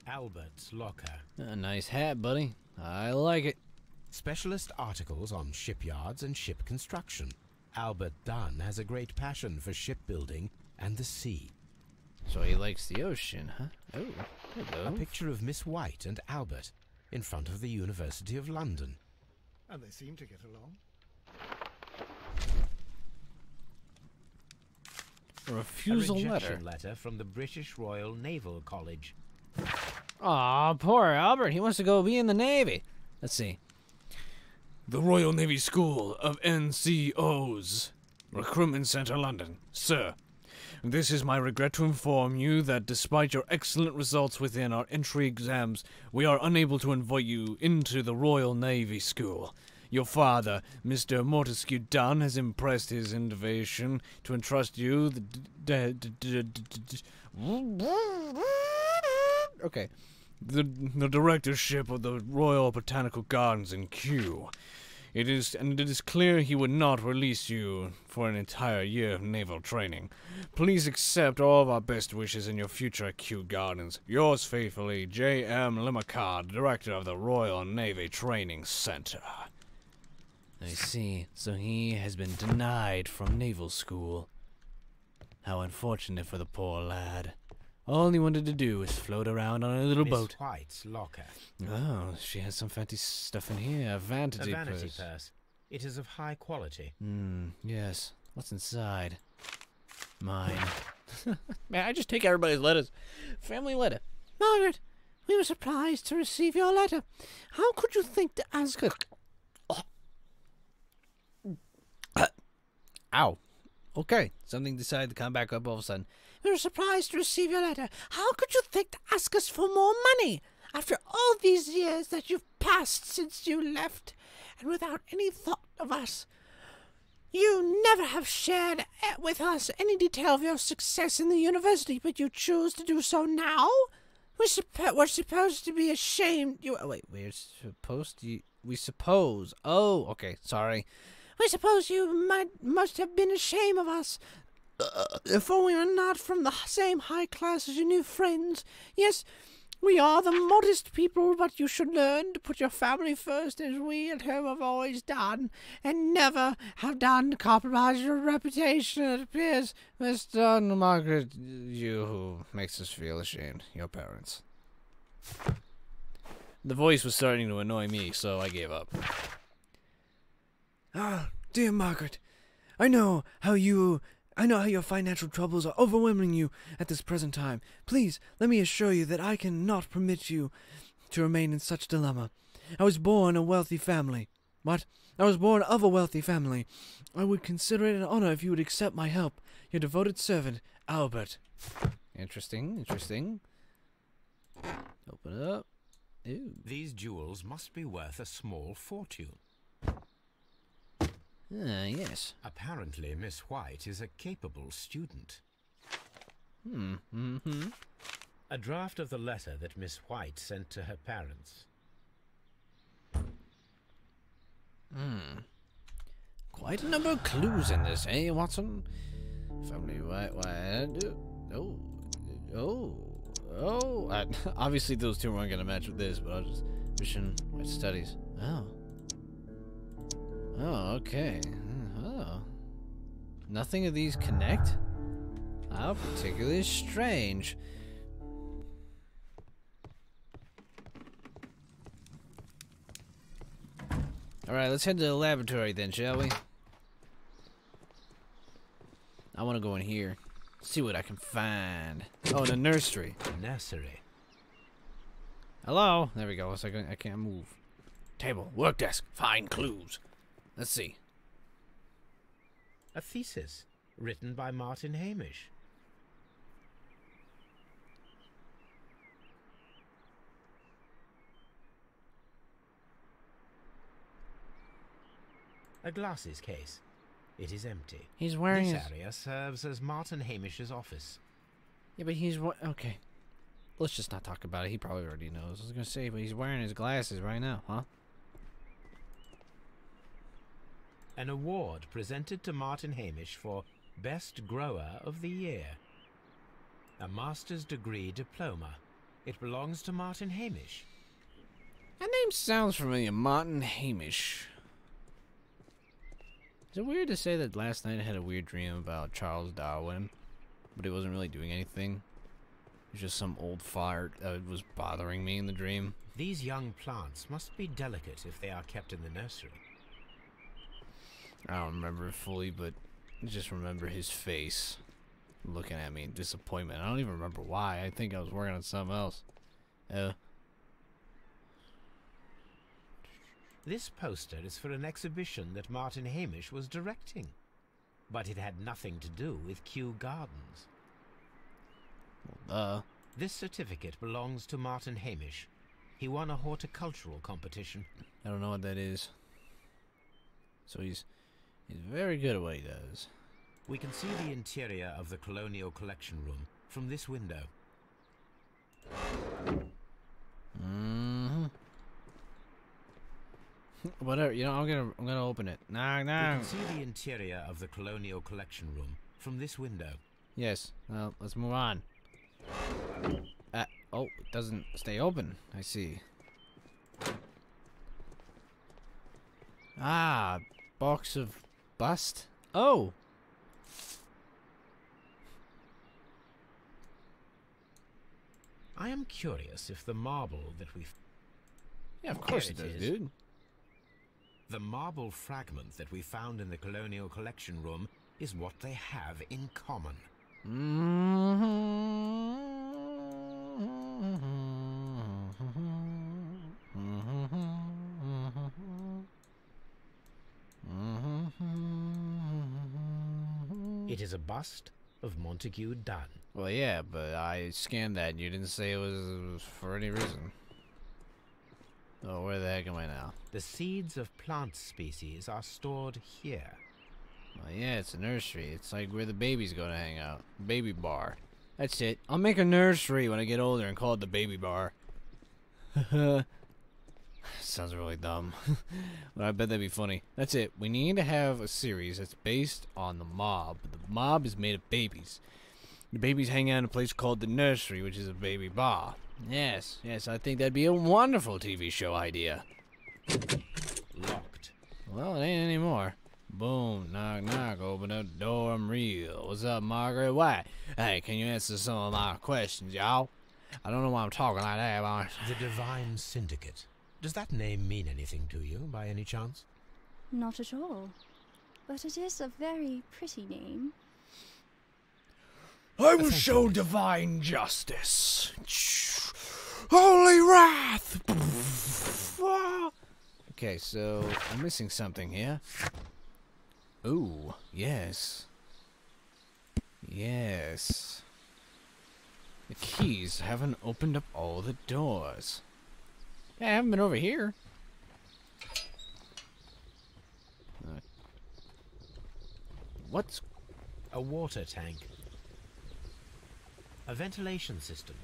Albert's locker. A nice hat, buddy. I like it. Specialist articles on shipyards and ship construction. Albert Dunn has a great passion for shipbuilding and the sea. So he likes the ocean, huh? Oh, hello. A picture of Miss White and Albert in front of the University of London. And they seem to get along. A refusal rejection letter from the British Royal Naval College. Aw, poor Albert. He wants to go be in the Navy. Let's see. The Royal Navy School of NCOs. Recruitment Centre, London. Sir, this is my regret to inform you that despite your excellent results within our entry exams, we are unable to invite you into the Royal Navy School. Your father, Mr. Montesquieu Dunn, has impressed his invitation to entrust you the directorship of the Royal Botanical Gardens in Kew. It is clear he would not release you for an entire year of naval training. Please accept all of our best wishes in your future at Kew Gardens. Yours faithfully, J.M. Limacard, Director of the Royal Navy Training Center. I see. So he has been denied from naval school. How unfortunate for the poor lad. All he wanted to do was float around on a little boat. Miss White's locker. Oh, she has some fancy stuff in here. A vanity purse. It is of high quality. Yes. What's inside? Mine. Man, I just take everybody's letters. Family letter. Margaret, we were surprised to receive your letter. How could you think to ask us... Ow. Okay. Something decided to come back up all of a sudden. We were surprised to receive your letter. How could you think to ask us for more money? After all these years that you've passed since you left, and without any thought of us, you never have shared with us any detail of your success in the university, but you choose to do so now? We're supposed to be ashamed. We're supposed to... We suppose... Oh, okay, sorry. We suppose you must have been ashamed of us. If we were not from the same high class as your new friends. Yes, we are the modest people, but you should learn to put your family first, as we at home have always done, and never have done to compromise your reputation. It appears, Mr. Margaret, you who makes us feel ashamed, your parents. The voice was starting to annoy me, so I gave up. Ah, dear Margaret, I know how your financial troubles are overwhelming you at this present time. Please, let me assure you that I cannot permit you to remain in such dilemma. I was born of a wealthy family. I would consider it an honor if you would accept my help. Your devoted servant, Albert. Interesting. Open it up. Ew. These jewels must be worth a small fortune. Yes. Apparently, Miss White is a capable student. A draft of the letter that Miss White sent to her parents. Quite a number of clues in this, eh, Watson? Family White. Obviously, those two weren't going to match with this, but I was just wishing White studies. Oh, okay. Oh. Nothing of these connect? How particularly strange. Alright, let's head to the laboratory then, shall we? I want to go in here. See what I can find. Oh, the nursery. Nursery. Hello? There we go. I can't move. Table, work desk, find clues. Let's see. A thesis written by Martin Hamish. A glasses case. It is empty. He's wearing this area serves as Martin Hamish's office. Yeah, but he's okay. Let's just not talk about it. He probably already knows. I was gonna say, but he's wearing his glasses right now, huh? An award presented to Martin Hamish for Best Grower of the Year. A master's degree diploma. It belongs to Martin Hamish. That name sounds familiar. Martin Hamish. Is it weird to say that last night I had a weird dream about Charles Darwin, but it wasn't really doing anything? It was just some old fart that was bothering me in the dream. These young plants must be delicate if they are kept in the nursery. I don't remember it fully, but I just remember his face. looking at me in disappointment. I don't even remember why. I think I was working on something else. This poster is for an exhibition that Martin Hamish was directing. But it had nothing to do with Kew Gardens. This certificate belongs to Martin Hamish. He won a horticultural competition. I don't know what that is. So he's very good at what he does. We can see the interior of the Colonial Collection Room from this window. Mm-hmm. Whatever, you know, I'm gonna open it. Nah. We can see the interior of the Colonial Collection Room from this window. Yes. Well, let's move on. Oh, it doesn't stay open. I see. Ah, box of bust. Oh. I am curious if the marble that we... Yeah, of course it Here it does, is. dude. The marble fragment that we found in the Colonial Collection Room is what they have in common. It is a bust of Montague Dunn. Well, yeah, but I scanned that and you didn't say it was for any reason. Oh, where the heck am I now? The seeds of plant species are stored here. Well, yeah, it's a nursery. It's like where the babies go to hang out. Baby bar. That's it. I'll make a nursery when I get older and call it the baby bar. Sounds really dumb. But I bet that'd be funny. That's it. We need to have a series that's based on the mob. The mob is made of babies. The babies hang out in a place called the nursery, which is a baby bar. Yes, I think that'd be a wonderful TV show idea. Locked. Well, it ain't anymore. Boom, knock, knock, open the door, I'm real. What's up, Margaret? Why? Hey, can you answer some of my questions, y'all? I don't know why I'm talking like that, but The Divine Syndicate. Does that name mean anything to you, by any chance? Not at all. But it is a very pretty name. I will show divine justice. Holy wrath! Okay, so I'm missing something here. Ooh, yes. Yes. The keys haven't opened up all the doors. Yeah, I haven't been over here. What's... A water tank. A ventilation system.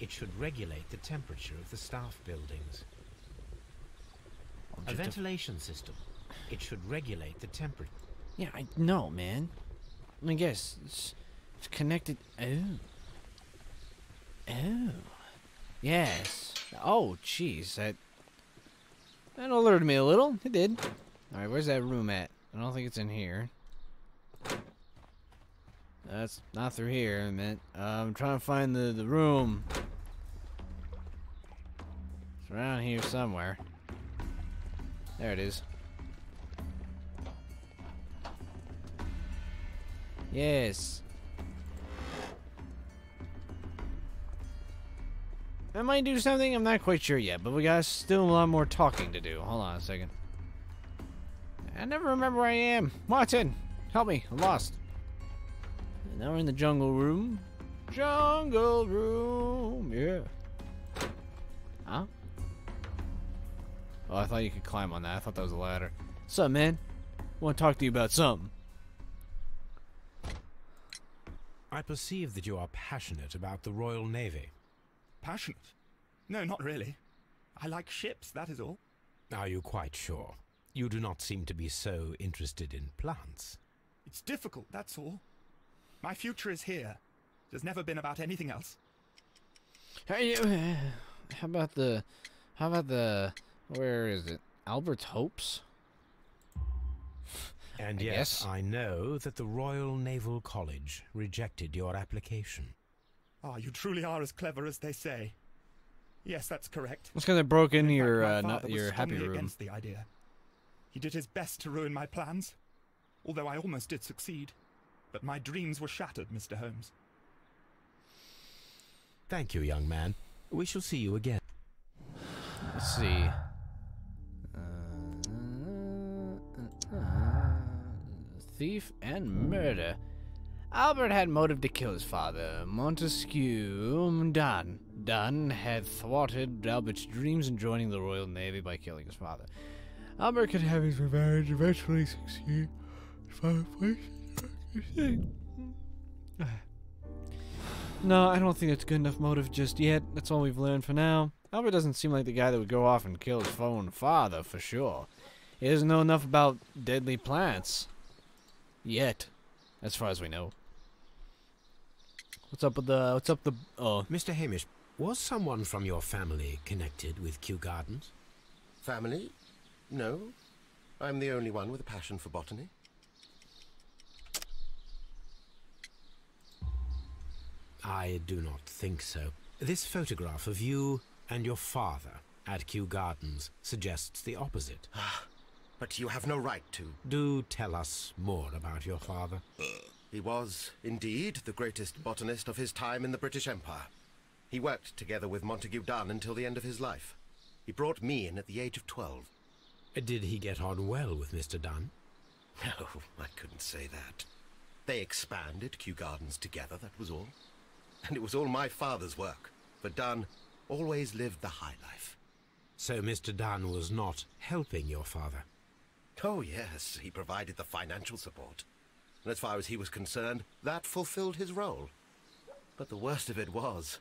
It should regulate the temperature of the staff buildings. A ventilation system. It should regulate the temperature. Yeah, I know, man. I guess it's connected. Oh. Yes. Oh, jeez. That alerted me a little. It did. All right, where's that room at? I don't think it's in here. That's not through here, I meant. I'm trying to find the room. It's around here somewhere. There it is. Yes. I might do something, I'm not quite sure yet, but we got still a lot more talking to do. Hold on a second. I never remember where I am. Watson, help me, I'm lost. And now we're in the jungle room. Jungle room, yeah. Huh? Oh, I thought you could climb on that. I thought that was a ladder. What's up, man? Want to talk to you about something. I perceive that you are passionate about the Royal Navy. Passionate? No, not really. I like ships, that is all. Are you quite sure? You do not seem to be so interested in plants. It's difficult, that's all. My future is here. It has never been about anything else. Hey, how about the, where is it? Albert's Hopes? And I yet guess. I know that the Royal Naval College rejected your application. Ah, you truly are as clever as they say. Yes, that's correct. It's because I broke into In fact, your, my not father your was happy strongly room. against the idea. He did his best to ruin my plans, although I almost did succeed. but my dreams were shattered, Mr. Holmes. Thank you, young man. We shall see you again. Let's see. Thief and murder. Albert had motive to kill his father, Montesquieu Dunn had thwarted Albert's dreams in joining the Royal Navy by killing his father. Albert could have his revenge, eventually succeed. No, I don't think it's good enough motive just yet. That's all we've learned for now. Albert doesn't seem like the guy that would go off and kill his own father, for sure. He doesn't know enough about deadly plants. Yet. As far as we know. What's up with the... Oh. Mr. Hamish, was someone from your family connected with Kew Gardens? Family? No. I'm the only one with a passion for botany. I do not think so. This photograph of you and your father at Kew Gardens suggests the opposite. But you have no right to. Do tell us more about your father. He was, indeed, the greatest botanist of his time in the British Empire. He worked together with Montague Dunn until the end of his life. He brought me in at the age of 12. Did he get on well with Mr. Dunn? No, I couldn't say that. They expanded Kew Gardens together, that was all. And it was all my father's work, for Dunn always lived the high life. So Mr. Dunn was not helping your father? Oh, yes, he provided the financial support. And as far as he was concerned, that fulfilled his role. But the worst of it was,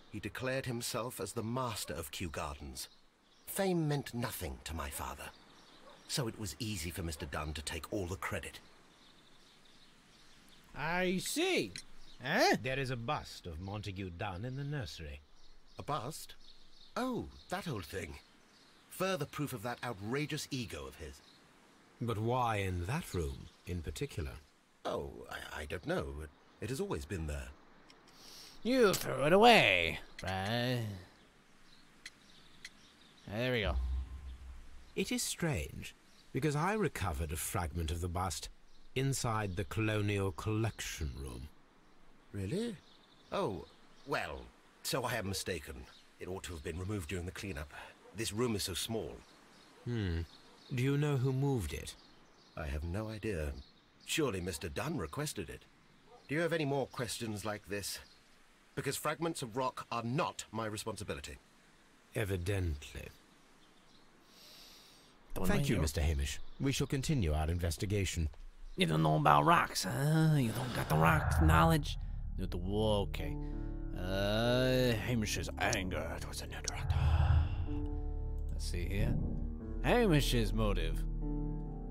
he declared himself as the master of Kew Gardens. Fame meant nothing to my father, so it was easy for Mr. Dunn to take all the credit. I see. Huh? There is a bust of Montague Dunn in the nursery. A bust? Oh, that old thing. Further proof of that outrageous ego of his. But why in that room, in particular? Oh, I don't know. It has always been there. You threw it away, right? There we go. It is strange, because I recovered a fragment of the bust inside the Colonial Collection Room. Really? Oh, well, so I am mistaken. It ought to have been removed during the cleanup. This room is so small. Do you know who moved it? I have no idea. Surely Mr. Dunn requested it. Do you have any more questions like this? Because fragments of rock are not my responsibility. Evidently. Thank you, Mr. Hamish. We shall continue our investigation. You don't know about rocks, huh? You don't got the rocks knowledge? Okay. Hamish's anger towards the new director. Let's see here. Hamish's motive.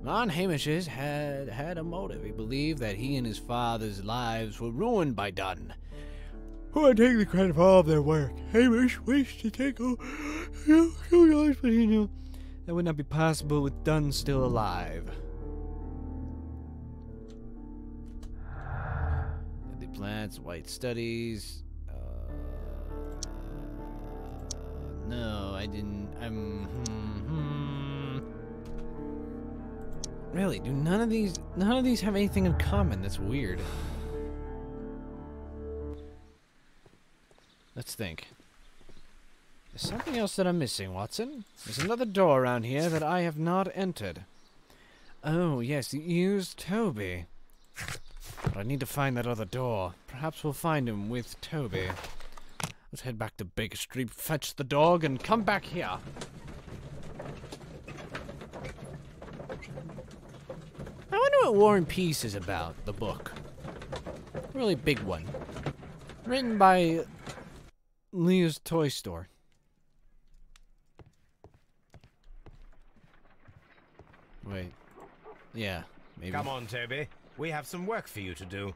Ron Hamish's had a motive. He believed that he and his father's lives were ruined by Dunn, who would take the credit for all of their work. Hamish wished to take over, but he knew that would not be possible with Dunn still alive. The plants, white studies. No, I didn't. Really, do none of these have anything in common? That's weird. Let's think. There's something else that I'm missing, Watson. There's another door around here that I have not entered. Oh, yes, the used Toby. But I need to find that other door. Perhaps we'll find him with Toby. Let's head back to Baker Street, fetch the dog, and come back here. I wonder what War and Peace is about, the book. Really big one. Written by Leah's Toy Store. Wait. Yeah, maybe. Come on, Toby. We have some work for you to do.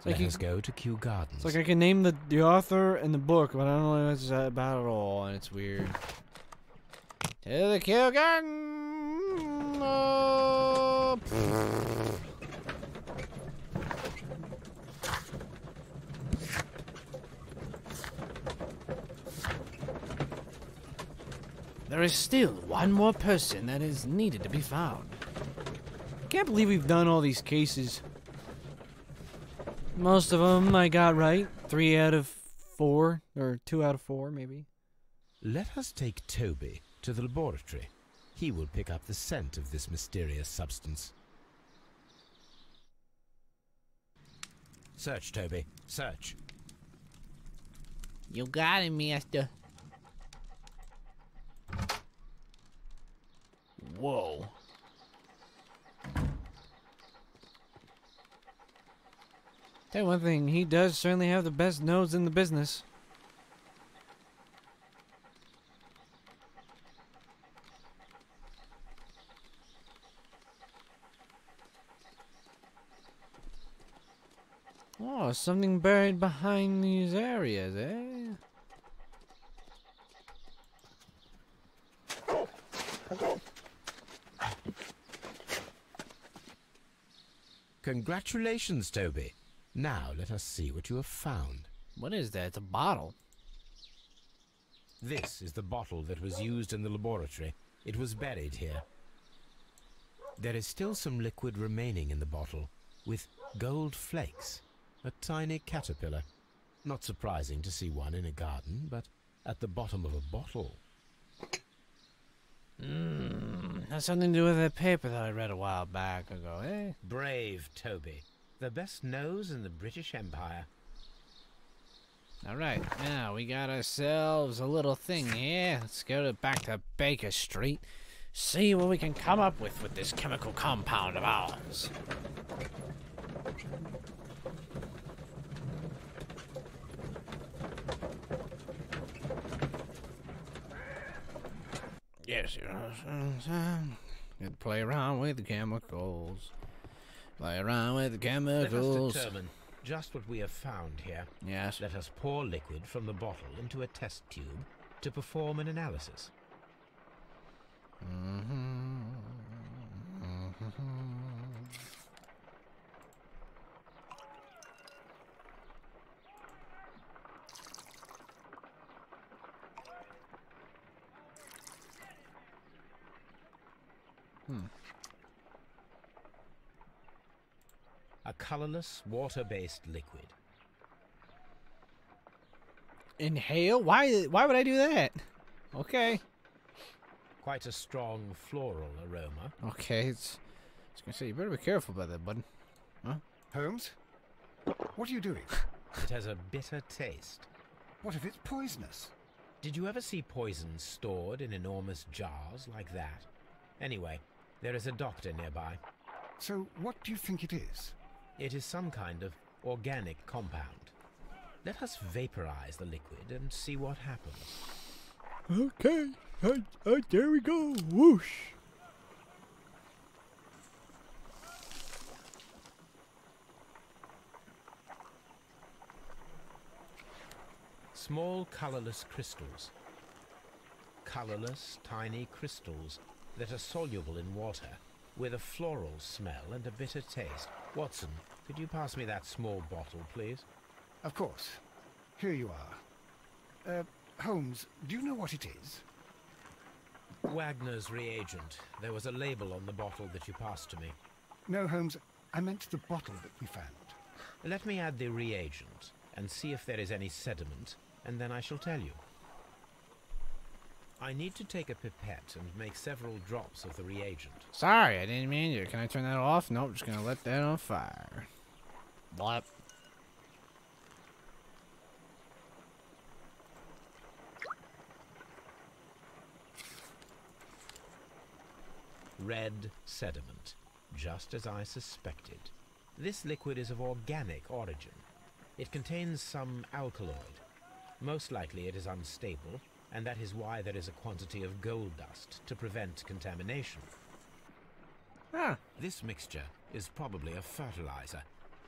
Like Let us go to Kew Gardens. It's like I can name the author and the book, but I don't know what it's about at all, and it's weird. To the Kew Garden! Oh. There is still one more person that is needed to be found. I can't believe we've done all these cases Most of them I got right. 3 out of 4, or 2 out of 4, maybe. Let us take Toby to the laboratory. He will pick up the scent of this mysterious substance. Search, Toby. Search. You got it, mister. Whoa. Tell you one thing, he does certainly have the best nose in the business. Oh, something buried behind these areas, eh? Congratulations, Toby. Now let us see what you have found. What is that? It's a bottle. This is the bottle that was used in the laboratory. It was buried here. There is still some liquid remaining in the bottle, with gold flakes. A tiny caterpillar. Not surprising to see one in a garden, but at the bottom of a bottle. Has something to do with that paper that I read a while back ago, eh? Brave Toby. The best nose in the British Empire. Alright, now we got ourselves a little thing here. Let's go back to Baker Street. See what we can come up with this chemical compound of ours. Yes, play around with the chemicals. Play around with the chemicals. Let us determine just what we have found here. Yes. Let us pour liquid from the bottle into a test tube to perform an analysis. A colorless, water-based liquid. Inhale? Why would I do that? Okay. Quite a strong floral aroma. Okay, I was gonna say, you better be careful about that, bud. Huh? Holmes? What are you doing? It has a bitter taste. What if it's poisonous? Did you ever see poison stored in enormous jars like that? Anyway, there is a doctor nearby. So, what do you think it is? It is some kind of organic compound. Let us vaporize the liquid and see what happens. Okay, there we go. Whoosh. Small colorless crystals. Colorless, tiny crystals that are soluble in water, with a floral smell and a bitter taste. Watson, could you pass me that small bottle, please? Of course. Here you are. Holmes, do you know what it is? Wagner's reagent. There was a label on the bottle that you passed to me. No, Holmes, I meant the bottle that we found. Let me add the reagent and see if there is any sediment, and then I shall tell you. I need to take a pipette and make several drops of the reagent. Sorry, I didn't mean to. Can I turn that off? Nope, just gonna let that on fire. Blop. Red sediment, just as I suspected. This liquid is of organic origin. It contains some alkaloid. Most likely it is unstable, and that is why there is a quantity of gold dust to prevent contamination. Ah. This mixture is probably a fertilizer.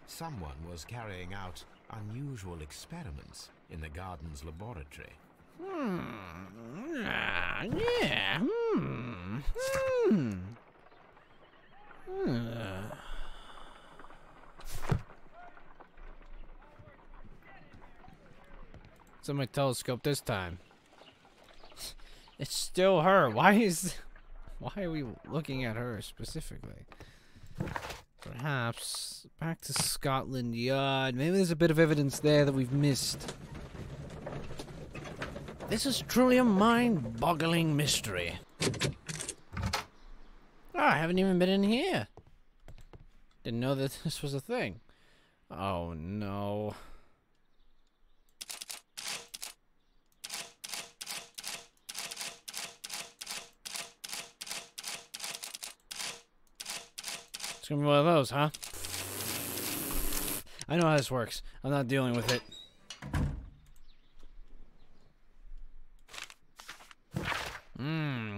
Someone was carrying out unusual experiments in the garden's laboratory. Yeah. It's on my telescope this time. It's still her. Why are we looking at her specifically? Perhaps back to Scotland Yard. Maybe there's a bit of evidence there that we've missed. This is truly a mind-boggling mystery. Oh, I haven't even been in here. Didn't know that this was a thing. Oh, no. It's gonna be one of those, huh? I know how this works. I'm not dealing with it.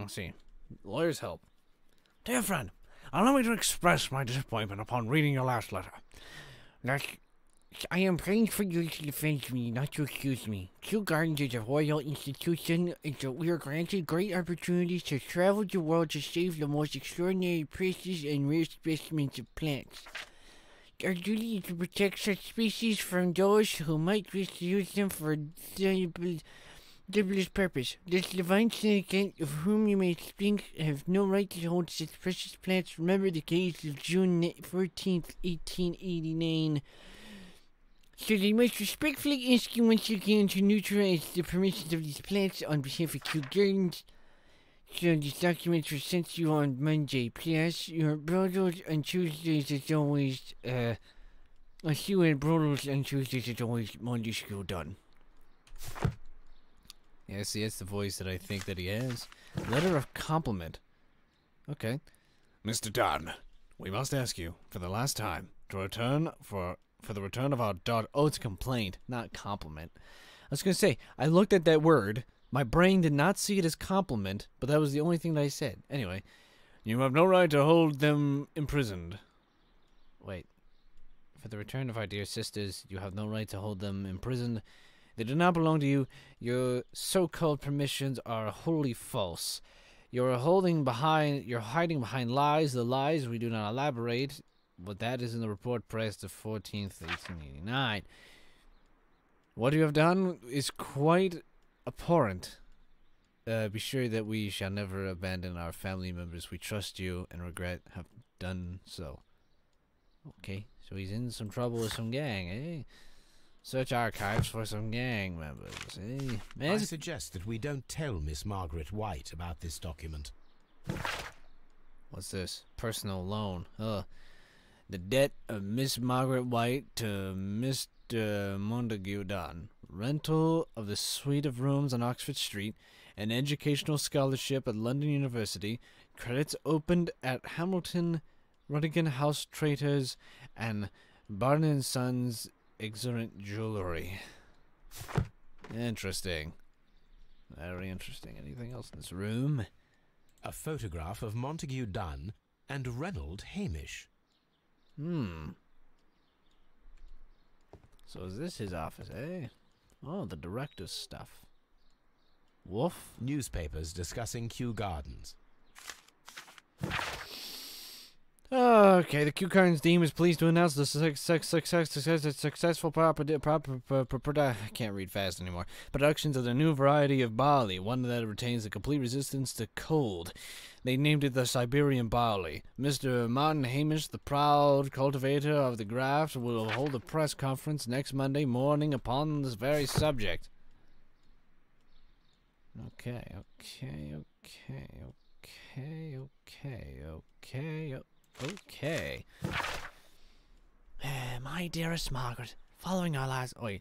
Let's see. Lawyer's help. Dear friend, allow me to express my disappointment upon reading your last letter. I am praying for you to defend me, not to accuse me. Kew Gardens is a royal institution, and so we are granted great opportunities to travel the world to save the most extraordinary precious and rare specimens of plants. Our duty is to protect such species from those who might wish to use them for a dubious purpose. This divine syndicate, of whom you may think, have no right to hold such precious plants. Remember the case of June 14th, 1889. So they must respectfully ask you once again to neutralize the permissions of these plants on behalf of Kew Gardens. So these documents were sent to you on Monday. Plus, your brothels on Tuesdays as always. I'll see you at brothels on Tuesdays as always. Monday school done. Yeah, see, that's the voice that I think that he has. Letter of compliment. Okay. Mr. Dunn, we must ask you, for the last time, to return for the return of our daughter. Oh, it's a complaint, not compliment. I was going to say, I looked at that word. My brain did not see it as compliment, but that was the only thing that I said. Anyway, you have no right to hold them imprisoned. Wait. For the return of our dear sisters, you have no right to hold them imprisoned. They do not belong to you. Your so-called permissions are wholly false. You're hiding behind lies. The lies we do not elaborate. But that is in the report pressed the 14th, 1889. What you have done is quite abhorrent. Be sure that we shall never abandon our family members. We trust you and regret have done so. Okay, so he's in some trouble with some gang, eh? Search archives for some gang members, eh? I suggest that we don't tell Miss Margaret White about this document. What's this? Personal loan. The debt of Miss Margaret White to Mr. Montague Dunn. Rental of the suite of rooms on Oxford Street. An educational scholarship at London University. Credits opened at Hamilton, Ruddigan House Traders, and Barton & Sons Exorant Jewelry. Interesting. Very interesting. Anything else in this room? A photograph of Montague Dunn and Reynold Hamish. So is this his office, eh? Oh, the director's stuff. Woof. Newspapers discussing Kew Gardens. Okay, the Kew Gardens team is pleased to announce the successful I can't read fast anymore. Productions of the new variety of barley, one that retains a complete resistance to cold. They named it the Siberian barley. Mr. Martin Hamish, the proud cultivator of the graft, will hold a press conference next Monday morning upon this very subject. Okay. My dearest Margaret, following our last... my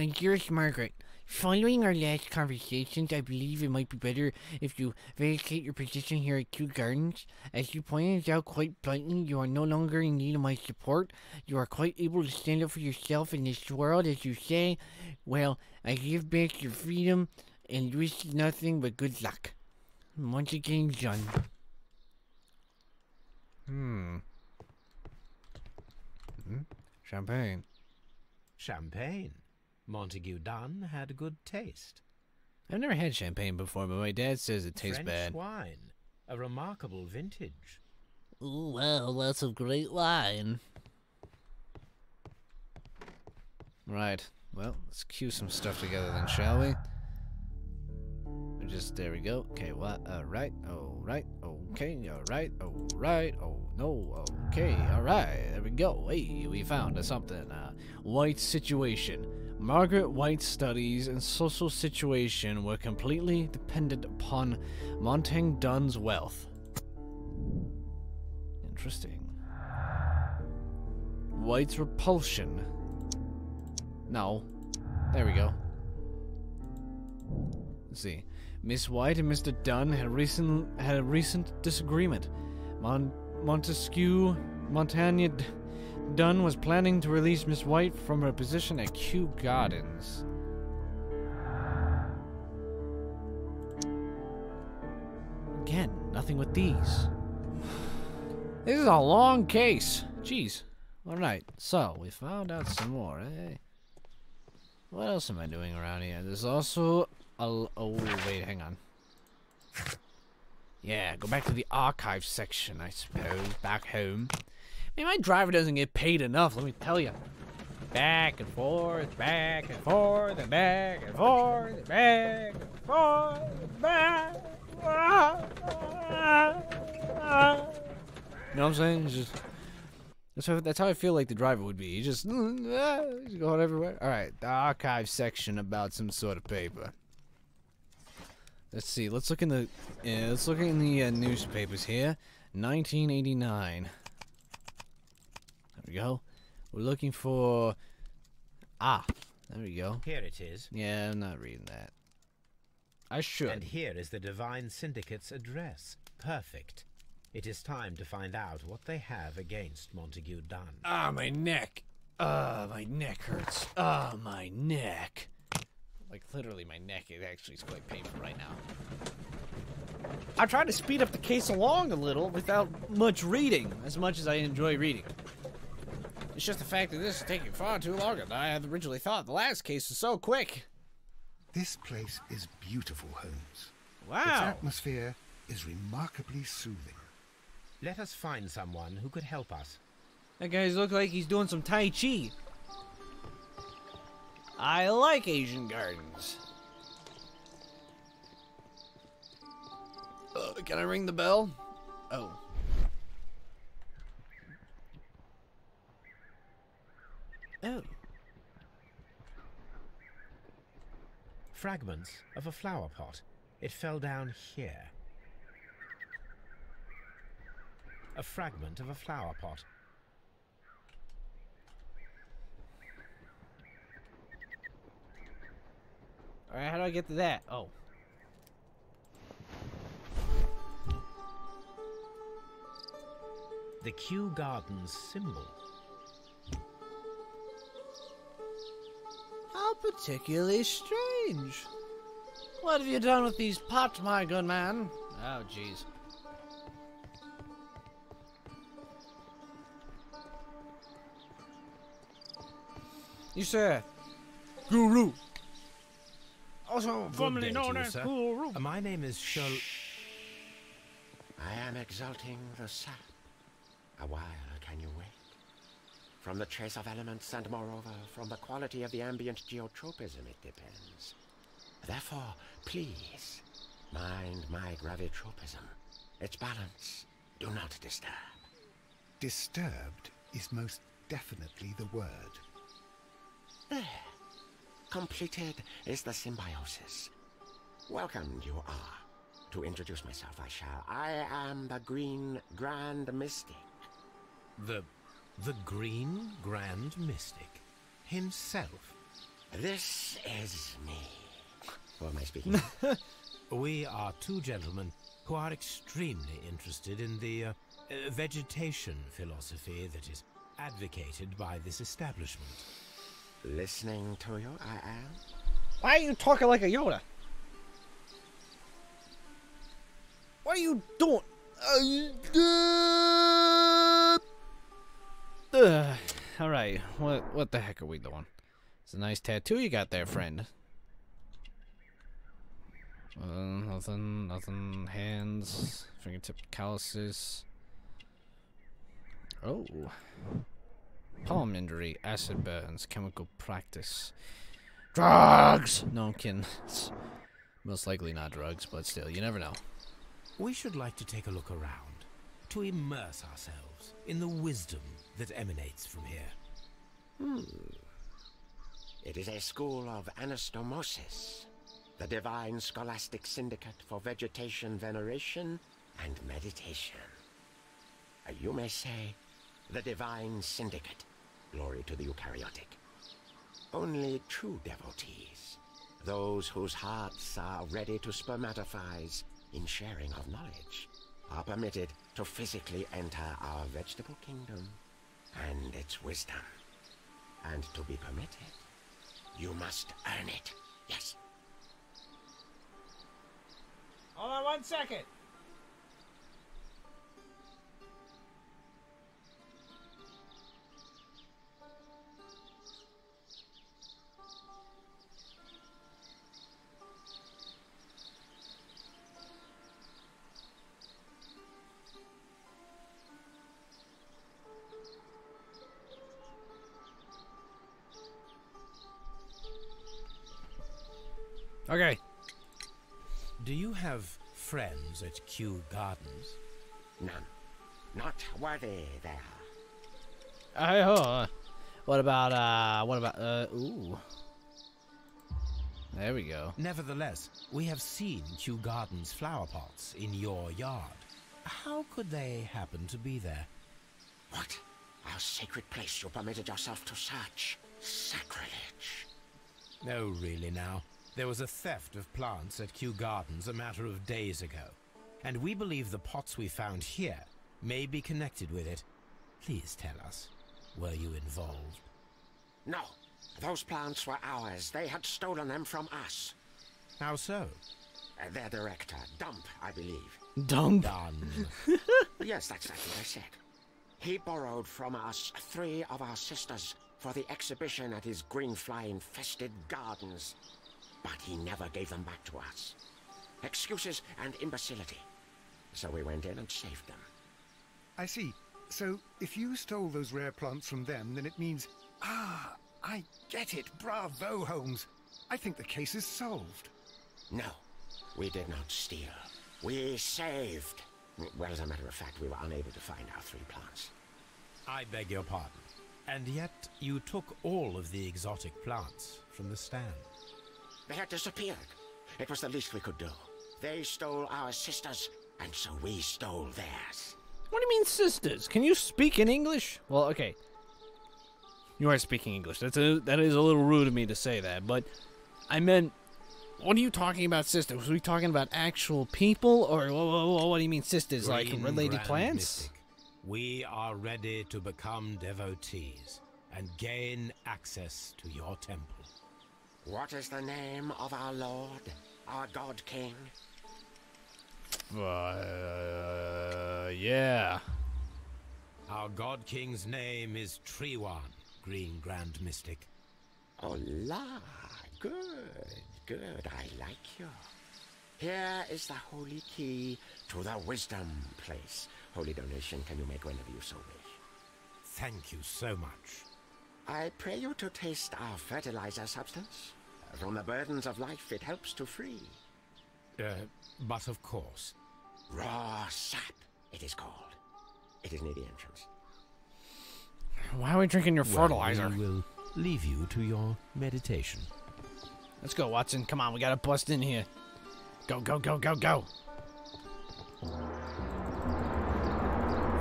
dearest Margaret, following our last conversations, I believe it might be better if you vacate your position here at Kew Gardens. As you pointed out quite bluntly, you are no longer in need of my support. You are quite able to stand up for yourself in this world, as you say. Well, I give back your freedom and wish you nothing but good luck. Once again, John. Champagne. Champagne. Montague Dunn had good taste. I've never had champagne before, but my dad says it tastes French bad. wine. A remarkable vintage. Ooh, well, that's a great wine. Right. Well, let's cue some stuff together then, shall we? Just, there we go. Okay, what? Alright, alright, okay, alright, alright, oh no, okay, alright, there we go. Hey, we found something. White's situation. Margaret White's studies and social situation were completely dependent upon Montaigne Dunn's wealth. Interesting. White's repulsion. No. There we go. Let's see. Miss White and Mr. Dunn had a recent disagreement. Montaigne Dunn was planning to release Miss White from her position at Kew Gardens. Again, nothing with these. This is a long case. Jeez. Alright, so we found out some more, eh? What else am I doing around here? There's also a... Oh, wait, hang on. Yeah, go back to the archive section, I suppose. Back home. Man, my driver doesn't get paid enough, let me tell you. Back and forth, back and forth, and back and forth, and back and forth, and back. You know what I'm saying? It's just... That's how I feel like the driver would be. He's just going everywhere. Alright, the archive section about some sort of paper. Let's see. Let's look in the newspapers here. 1989. There we go. We're looking for... Ah, there we go. Here it is. Yeah, I'm not reading that. I should. And here is the Divine Syndicate's address. Perfect. It is time to find out what they have against Montague Dunn. Ah, my neck. My neck hurts. Ah, my neck. Like, literally, my neck, it actually is quite painful right now. I tried to speed up the case along a little without much reading, as much as I enjoy reading. It's just the fact that this is taking far too longer than I had originally thought. The last case was so quick. This place is beautiful, Holmes. Wow. Its atmosphere is remarkably soothing. Let us find someone who could help us. That guy's look like he's doing some Tai Chi. I like Asian gardens. Can I ring the bell? Oh. Oh. Fragments of a flower pot. It fell down here. A fragment of a flower pot. Alright, how do I get to that? Oh. The Kew Gardens symbol. How particularly strange. What have you done with these pots, my good man? Oh, jeez. You sir, Guru. Also formerly known as Guru. My name is Sherlock. I am exalting the sap. A while can you wait? From the trace of elements and moreover from the quality of the ambient geotropism it depends. Therefore, please, mind my gravitropism. Its balance. Do not disturb. Disturbed is most definitely the word. There. Completed is the symbiosis. Welcomed you are. To introduce myself I shall. I am the Green Grand Mystic. The Green Grand Mystic himself. This is me. Who am I speaking of? We are two gentlemen who are extremely interested in the vegetation philosophy that is advocated by this establishment. Listening to you, I am. Why are you talking like a Yoda? What are you doing? Alright, what the heck are we doing? It's a nice tattoo you got there, friend. Nothing. Hands, fingertip calluses. Oh. Palm injury, acid burns, chemical practice. Drugs! No, I'm kidding. Most likely not drugs, but still, you never know. We should like to take a look around, to immerse ourselves in the wisdom that emanates from here. It is a school of anastomosis, the divine scholastic syndicate for vegetation veneration and meditation. You may say, the divine syndicate, glory to the eukaryotic. Only true devotees, those whose hearts are ready to spermatophize in sharing of knowledge, are permitted to physically enter our vegetable kingdom and its wisdom. And to be permitted, you must earn it. Yes. Hold on 1 second. Okay. Do you have friends at Kew Gardens? None. Not worthy there. Hey, hold on. What about, ooh. There we go. Nevertheless, we have seen Kew Gardens flower pots in your yard. How could they happen to be there? What? Our sacred place you permitted yourself to search. Sacrilege. No, really now. There was a theft of plants at Kew Gardens a matter of days ago, and we believe the pots we found here may be connected with it. Please tell us, were you involved? No. Those plants were ours. They had stolen them from us. How so? Their director, Dump, I believe. Dumb. Done. Yes, that's what I said. He borrowed from us 3 of our sisters for the exhibition at his green fly-infested gardens. But he never gave them back to us. Excuses and imbecility. So we went in and saved them. I see. So, if you stole those rare plants from them, then it means... Ah, I get it. Bravo, Holmes. I think the case is solved. No, we did not steal. We saved. Well, as a matter of fact, we were unable to find our 3 plants. I beg your pardon. And yet, you took all of the exotic plants from the stand. They had disappeared. It was the least we could do. They stole our sisters, and so we stole theirs. What do you mean, sisters? Can you speak in English? Well, okay. You are speaking English. That is a little rude of me to say that, but I meant, what are you talking about, sisters? Was we talking about actual people, or what do you mean, sisters? Like related plants? Mystic. We are ready to become devotees and gain access to your temple. What is the name of our Lord, our God King? Yeah. Our God King's name is Treewan, Green Grand Mystic. Oh, la. Good, good. I like you. Here is the holy key to the wisdom place. Holy donation can you make whenever you so wish. Thank you so much. I pray you to taste our fertilizer substance. From the burdens of life it helps to free. But of course. Raw sap, it is called. It is near the entrance. Why are we drinking your fertilizer? We will leave you to your meditation. Let's go, Watson. Come on, we gotta bust in here. Go, go, go, go, go.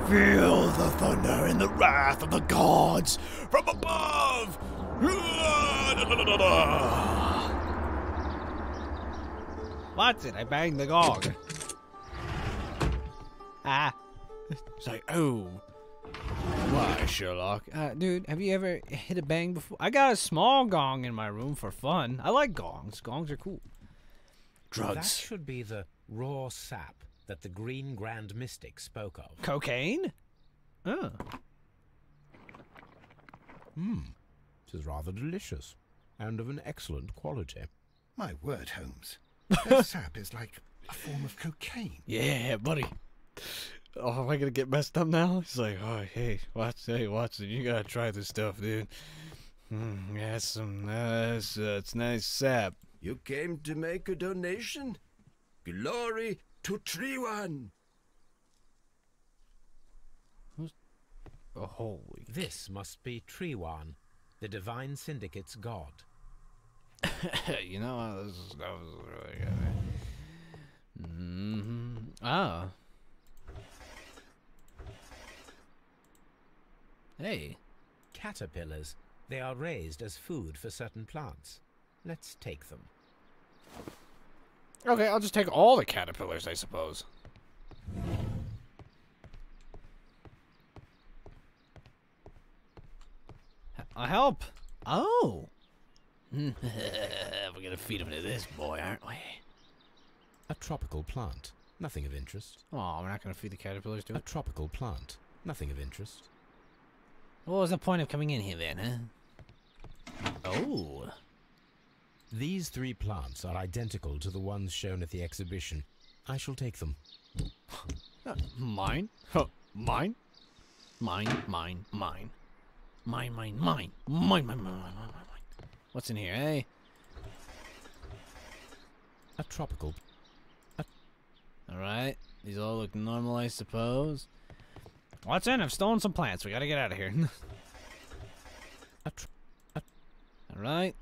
Feel the thunder and the wrath of the gods from above! Watson, I banged the gong. Ah. It's like, oh. Why, Sherlock? Dude, have you ever hit a bang before? I got a small gong in my room for fun. I like gongs. Gongs are cool. Drugs. That should be the raw sap that the Green Grand Mystic spoke of. Cocaine? Oh. It is rather delicious, and of an excellent quality. My word, Holmes. That sap is like a form of cocaine. Yeah, buddy. Oh, am I gonna get messed up now? He's like, oh, hey, Watson, you gotta try this stuff, dude. Yeah, it's nice sap. You came to make a donation? Glory to Treewan! Oh, holy. This must be Treewan, the Divine Syndicate's god. You know, that was really good. Ah. Hey. Caterpillars. They are raised as food for certain plants. Let's take them. Okay, I'll just take all the caterpillars, I suppose. I'll help. Oh. We're gonna feed him to this boy, aren't we? A tropical plant. Nothing of interest. Oh, we're not gonna feed the caterpillars to A it? tropical plant. Nothing of interest. What was the point of coming in here then, huh? Oh. These 3 plants are identical to the ones shown at the exhibition. I shall take them. Mine? Huh. Mine? Mine, mine, mine. Mine, mine, mine. Mine, mine, mine, mine, mine, mine. What's in here, eh? A tropical... Alright. These all look normal, I suppose. What's in? I've stolen some plants. We gotta get out of here. Alright.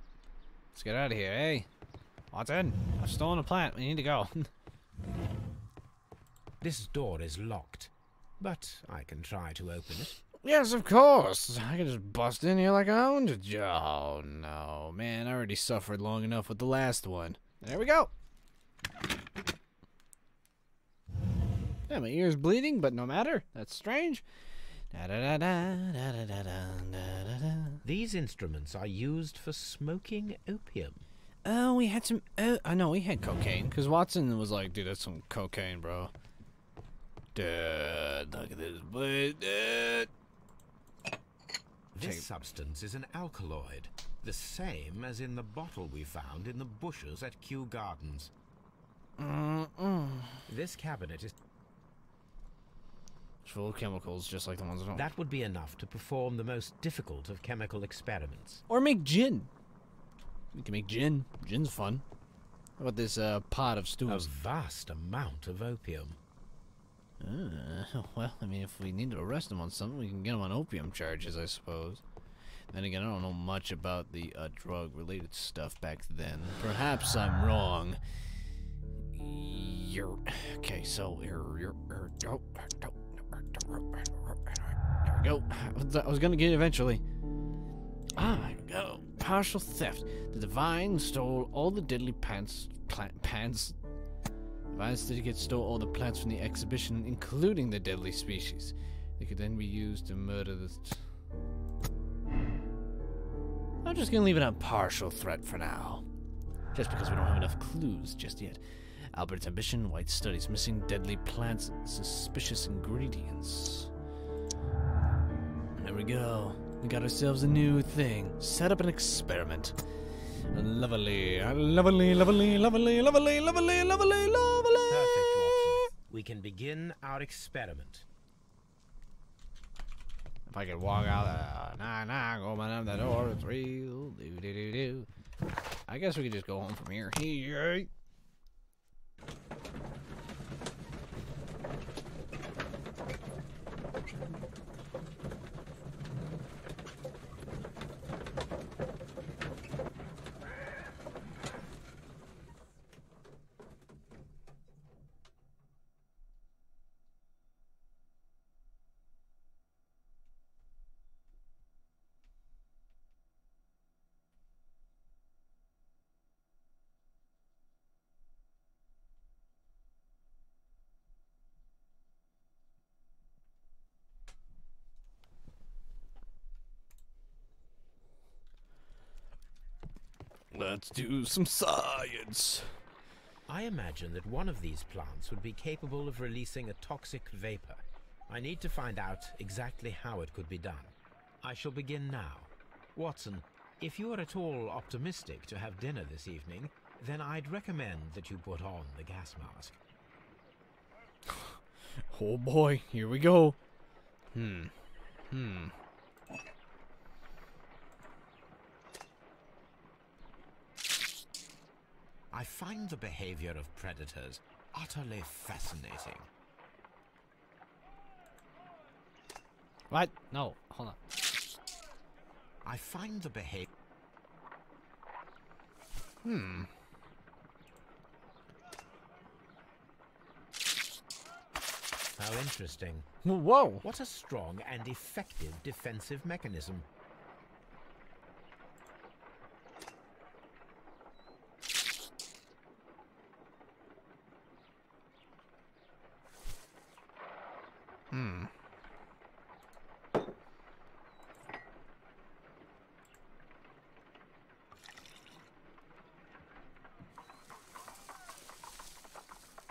Let's get out of here, eh? What's in? I've stolen a plant. We need to go. This door is locked, but I can try to open it. Yes, of course. I can just bust in here like I owned it. Oh, no. Man, I already suffered long enough with the last one. There we go. Yeah, my ear's bleeding, but no matter. That's strange. These instruments are used for smoking opium. Oh, we had some... Oh, no, we had cocaine. Because Watson was like, dude, that's some cocaine, bro. Dude, look at this. Dude. This substance is an alkaloid, the same as in the bottle we found in the bushes at Kew Gardens. This cabinet is full of chemicals, just like the ones at home. That would be enough to perform the most difficult of chemical experiments. Or make gin. We can make gin. Gin's fun. How about this pot of stew? A vast amount of opium. Well, I mean, if we need to arrest him on something, we can get him on opium charges, I suppose. Then again, I don't know much about the drug-related stuff back then. Perhaps I'm wrong. Okay, so there we go. I was gonna get it eventually. There we go. Partial theft. The Divine stole all the deadly plants. Divine Syndicate stole all the plants from the exhibition, including the deadly species. They could then be used to murder the... I'm just gonna leave it a partial threat for now. Just because we don't have enough clues just yet. Albert's ambition, White studies, missing deadly plants, suspicious ingredients. There we go. We got ourselves a new thing. Set up an experiment. Lovely, lovely, lovely, lovely, lovely, lovely, lovely, lovely. Perfect, Watson. We can begin our experiment. If I could walk out, open up the door, 3, do. I guess we could just go home from here. Hey. Let's do some science. I imagine that one of these plants would be capable of releasing a toxic vapor. I need to find out exactly how it could be done. I shall begin now. Watson, if you are at all optimistic to have dinner this evening, then I'd recommend that you put on the gas mask. Oh boy, here we go. I find the behavior of predators utterly fascinating. What? No, hold on. I find the behavior... How interesting. Whoa! What a strong and effective defensive mechanism.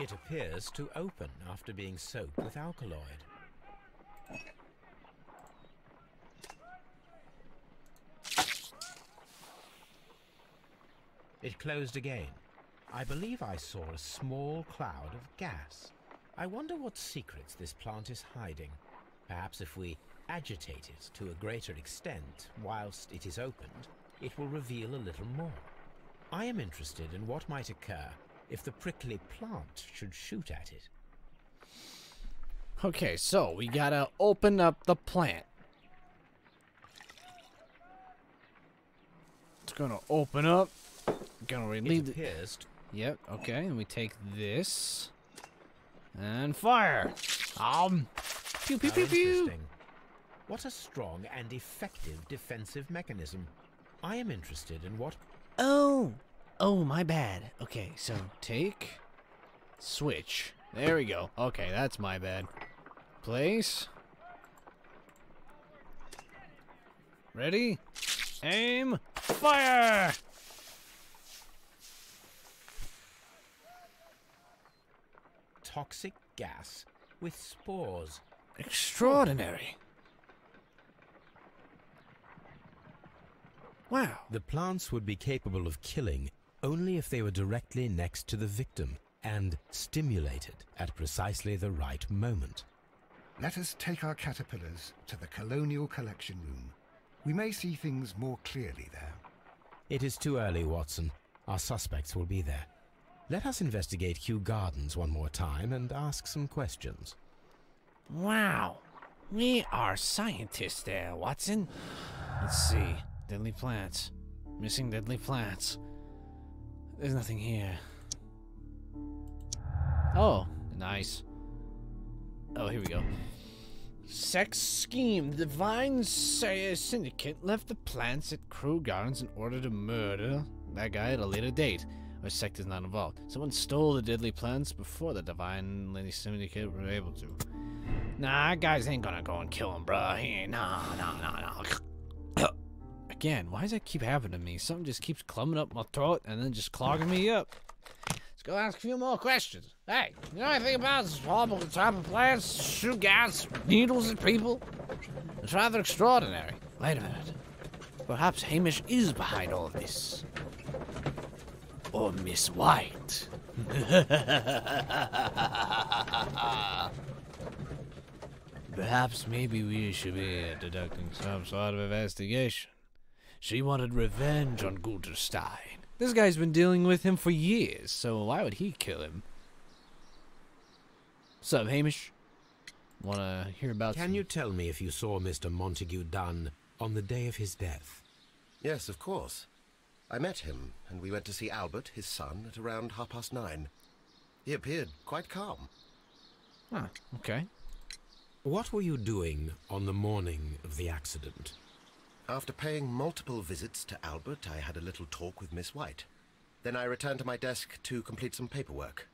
It appears to open after being soaked with alkaloid. It closed again. I believe I saw a small cloud of gas. I wonder what secrets this plant is hiding. Perhaps if we agitate it to a greater extent whilst it is opened, it will reveal a little more. I am interested in what might occur if the prickly plant should shoot at it. Okay, so we gotta open up the plant. It's gonna open up. Gonna relieve It appears to... Yep, okay, and we take this and fire. Pew pew How pew pew. interesting. What a strong and effective defensive mechanism. I am interested in what... Oh, my bad. Okay, so take, switch. There we go. Okay, that's my bad. Place. Ready? Aim. Fire! Toxic gas with spores. Extraordinary. Wow. The plants would be capable of killing only if they were directly next to the victim and stimulated at precisely the right moment. Let us take our caterpillars to the Colonial Collection Room. We may see things more clearly there. It is too early, Watson. Our suspects will be there. Let us investigate Kew Gardens one more time and ask some questions. Wow. We are scientists there, Watson. Let's see. Deadly plants. Missing deadly plants. There's nothing here. Oh, nice. Oh, here we go. Sex scheme. The Divine Syndicate left the plants at Kew Gardens in order to murder that guy at a later date. Our sect is not involved. Someone stole the deadly plants before the Divine Lady Syndicate were able to. Nah, guys ain't gonna go and kill him, bruh. He ain't. No. Again, why does that keep happening to me? Something just keeps clumping up my throat and then just clogging me up. Let's go ask a few more questions. Hey, you know anything about this horrible type of plants? Shoot gas, needles at people? It's rather extraordinary. Wait a minute. Perhaps Hamish is behind all of this. Or Miss White. Perhaps maybe we should be conducting some sort of investigation. She wanted revenge on Guterstein. This guy's been dealing with him for years, so why would he kill him? What's up, Hamish? Wanna hear about Can you tell me if you saw Mr. Montague Dunn on the day of his death? Yes, of course. I met him, and we went to see Albert, his son, at around 9:30. He appeared quite calm. Ah, okay. What were you doing on the morning of the accident? After paying multiple visits to Albert, I had a little talk with Miss White. Then I returned to my desk to complete some paperwork.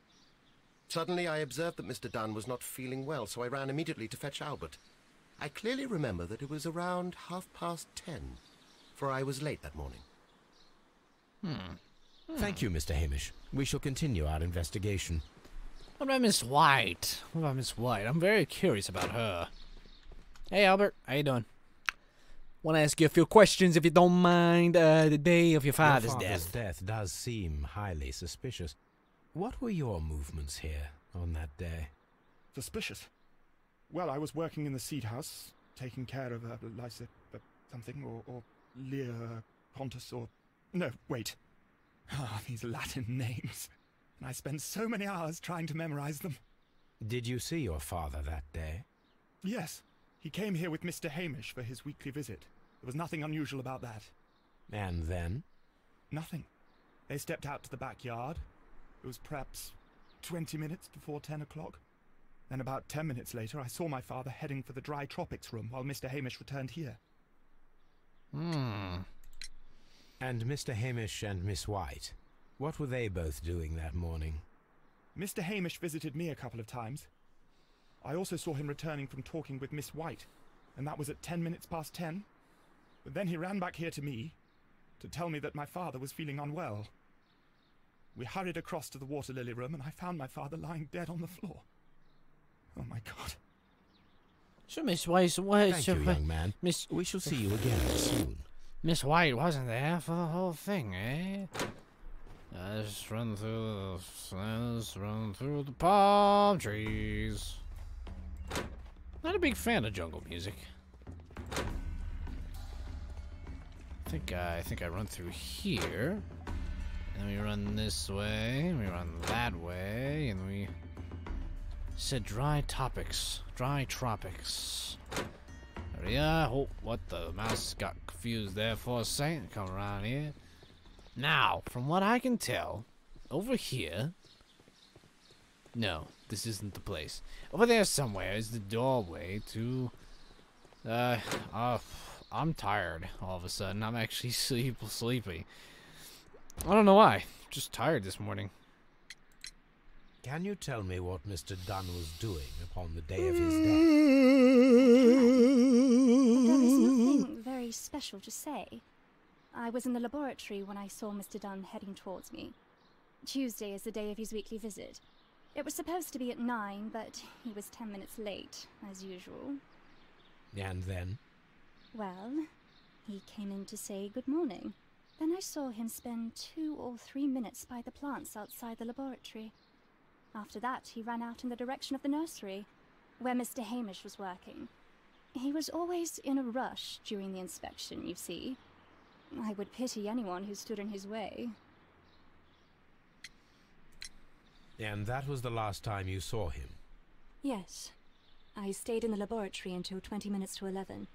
Suddenly I observed that Mr. Dunn was not feeling well, so I ran immediately to fetch Albert. I clearly remember that it was around 10:30, for I was late that morning. Thank you, Mr. Hamish. We shall continue our investigation. What about Miss White? I'm very curious about her. Hey, Albert. How you doing? Want to ask you a few questions, if you don't mind. The day of your father's death does seem highly suspicious. What were your movements here on that day? Suspicious. Well, I was working in the seed house, taking care of Lysa something, or Lear Pontus, or... No, wait. Ah, these Latin names. And I spent so many hours trying to memorize them. Did you see your father that day? Yes, he came here with Mr. Hamish for his weekly visit. There was nothing unusual about that. And then? Nothing. They stepped out to the backyard. It was perhaps 20 minutes before 10 o'clock. Then about 10 minutes later, I saw my father heading for the dry tropics room while Mr. Hamish returned here. And Mr. Hamish and Miss White, what were they both doing that morning? Mr. Hamish visited me a couple of times. I also saw him returning from talking with Miss White, and that was at 10 minutes past 10. But then he ran back here to me to tell me that my father was feeling unwell. We hurried across to the water lily room, and I found my father lying dead on the floor. Oh my God. So Miss White, Thank you, young man. We shall see you again soon. Miss White wasn't there for the whole thing, eh? Let's run through the palm trees. Not a big fan of jungle music. I think I run through here, and we run this way, and we run that way, and we said dry tropics. There we are. Oh, what the mouse got confused there for a second. Come around here. Now, from what I can tell, over here. No, this isn't the place. Over there somewhere is the doorway to. I'm tired all of a sudden. I'm actually sleepy. I don't know why. Just tired this morning. Can you tell me what Mr. Dunn was doing upon the day of his death? There is nothing very special to say. I was in the laboratory when I saw Mr. Dunn heading towards me. Tuesday is the day of his weekly visit. It was supposed to be at 9, but he was 10 minutes late, as usual. And then? Well, he came in to say good morning. Then I saw him spend 2 or 3 minutes by the plants outside the laboratory. After that, he ran out in the direction of the nursery, where Mr. Hamish was working. He was always in a rush during the inspection, you see. I would pity anyone who stood in his way. And that was the last time you saw him? Yes. I stayed in the laboratory until 20 minutes to 11,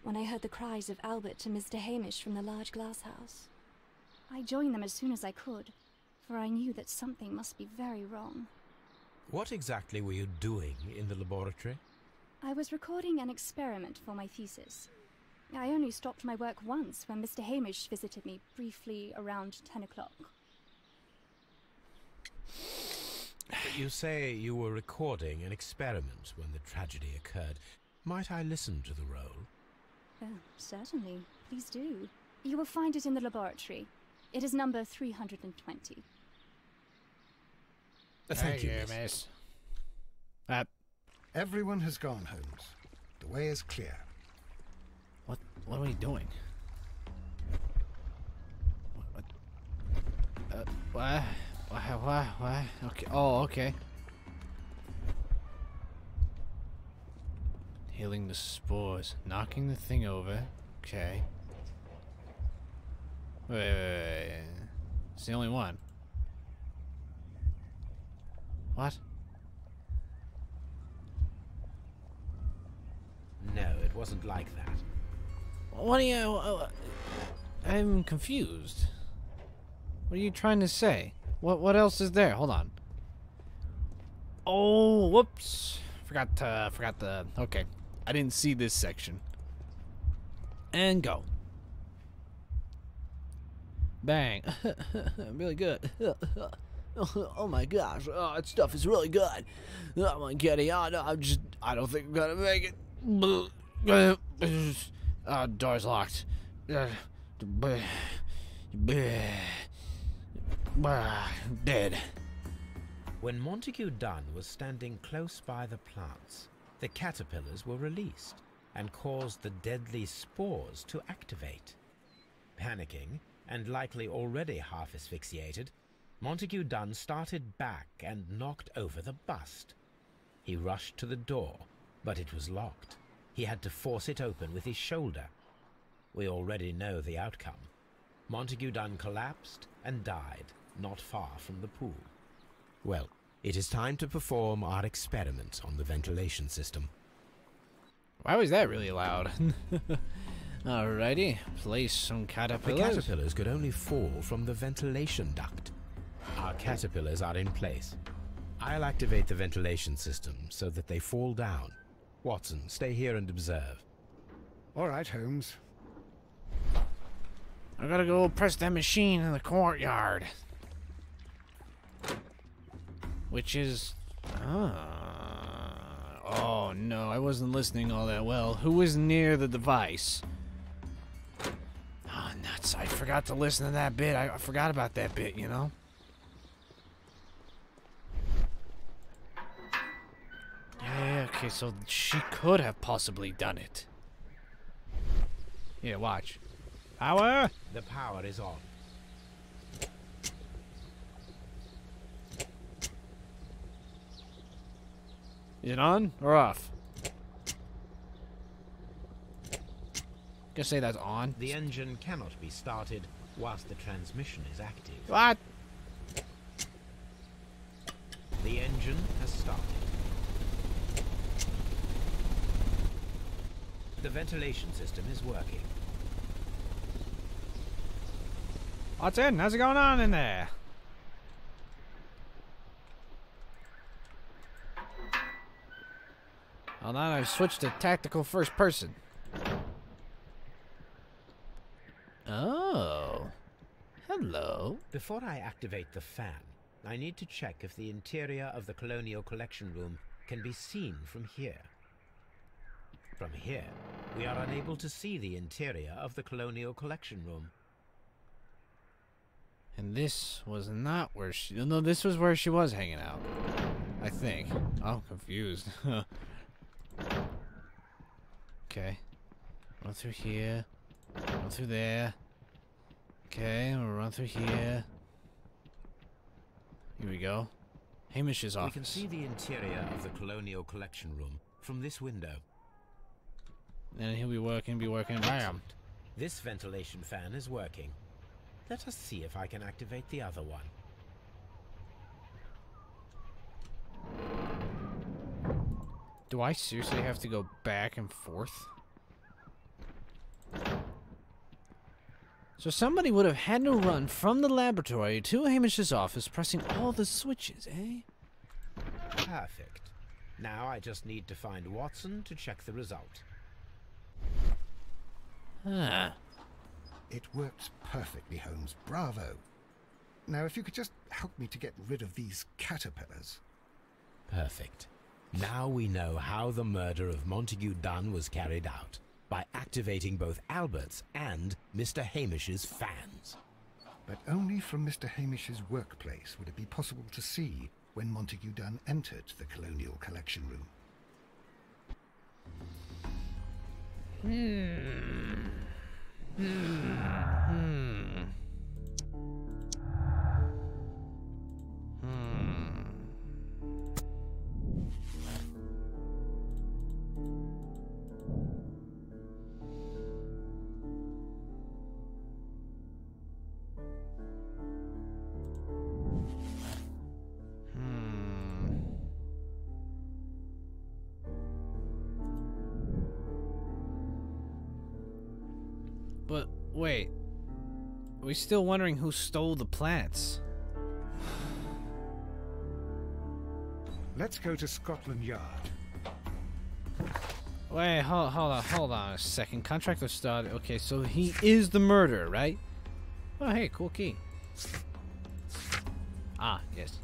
when I heard the cries of Albert and Mr. Hamish from the large glass house. I joined them as soon as I could, for I knew that something must be very wrong. What exactly were you doing in the laboratory? I was recording an experiment for my thesis. I only stopped my work once when Mr. Hamish visited me briefly around 10 o'clock. You say you were recording an experiment when the tragedy occurred. Might I listen to the roll? Certainly. Please do. You will find it in the laboratory. It is number 320. Thank you, miss. Everyone has gone, Holmes. The way is clear. What are we doing? What? Okay. Oh, okay. Healing the spores. Knocking the thing over. Okay. Wait. It's the only one. What? No, it wasn't like that. What are you... I'm confused. What are you trying to say? What else is there? Hold on. Oh, whoops. Forgot the... Okay. I didn't see this section. And go. Bang. Really good. Oh my gosh. Oh, that stuff is really good. Oh my kitty. Oh, no, I don't think I'm gonna make it. Door's locked. Dead. When Montague Dunn was standing close by the plants, the caterpillars were released and caused the deadly spores to activate. Panicking, and likely already half asphyxiated, Montague Dunn started back and knocked over the bust. He rushed to the door, but it was locked. He had to force it open with his shoulder. We already know the outcome. Montague Dunn collapsed and died not far from the pool. Well, it is time to perform our experiment on the ventilation system. Why was that really loud? Alrighty, place some caterpillars. The caterpillars could only fall from the ventilation duct. Our caterpillars are in place. I'll activate the ventilation system so that they fall down. Watson, stay here and observe. All right, Holmes. I gotta go press that machine in the courtyard. Which is... Oh no, I wasn't listening all that well. Who was near the device? Oh, nuts. I forgot to listen to that bit. I forgot about that bit, you know? Yeah, okay, so she could have possibly done it. Yeah, watch. Power! The power is on. Is it on or off? Gonna say that's on. The engine cannot be started whilst the transmission is active. What? The engine has started. The ventilation system is working. What's in? How's it going on in there? Hold on, I've switched to tactical first person. Oh. Hello. Before I activate the fan, I need to check if the interior of the Colonial Collection Room can be seen from here. From here, we are unable to see the interior of the Colonial Collection Room. And this was not where she... No, this was where she was hanging out. I think. I'm confused. Okay. Run through here. Run through there. Okay, we'll run through here. Here we go. Hamish's office. We can see the interior of the Colonial Collection Room from this window. And he'll be working, bam. This ventilation fan is working. Let us see if I can activate the other one. Do I seriously have to go back and forth? So somebody would have had to run from the laboratory to Hamish's office pressing all the switches, eh? Perfect. Now I just need to find Watson to check the result. Ah. It works perfectly, Holmes. Bravo. Now, if you could just help me to get rid of these caterpillars. Perfect. Now we know how the murder of Montague Dunn was carried out, by activating both Albert's and Mr. Hamish's fans. But only from Mr. Hamish's workplace would it be possible to see when Montague Dunn entered the Colonial Collection Room. But wait, are we still wondering who stole the plants? Let's go to Scotland Yard. Wait, hold on a second. Contractor started. Okay, so he is the murderer, right? Oh, hey, cool key. Ah, yes.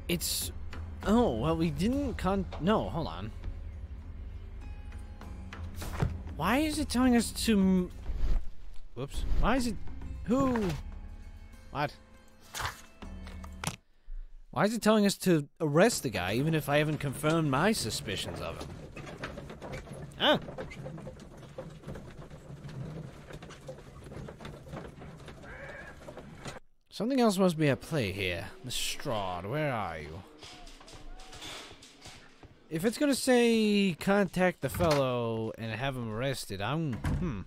It's... Oh, well, we didn't No, hold on. Why is it telling us to... Whoops. Why is it... Who... What? Why is it telling us to arrest the guy, even if I haven't confirmed my suspicions of him? Huh? Something else must be at play here. Lestrade, where are you? If it's gonna say contact the fellow and have him arrested, I'm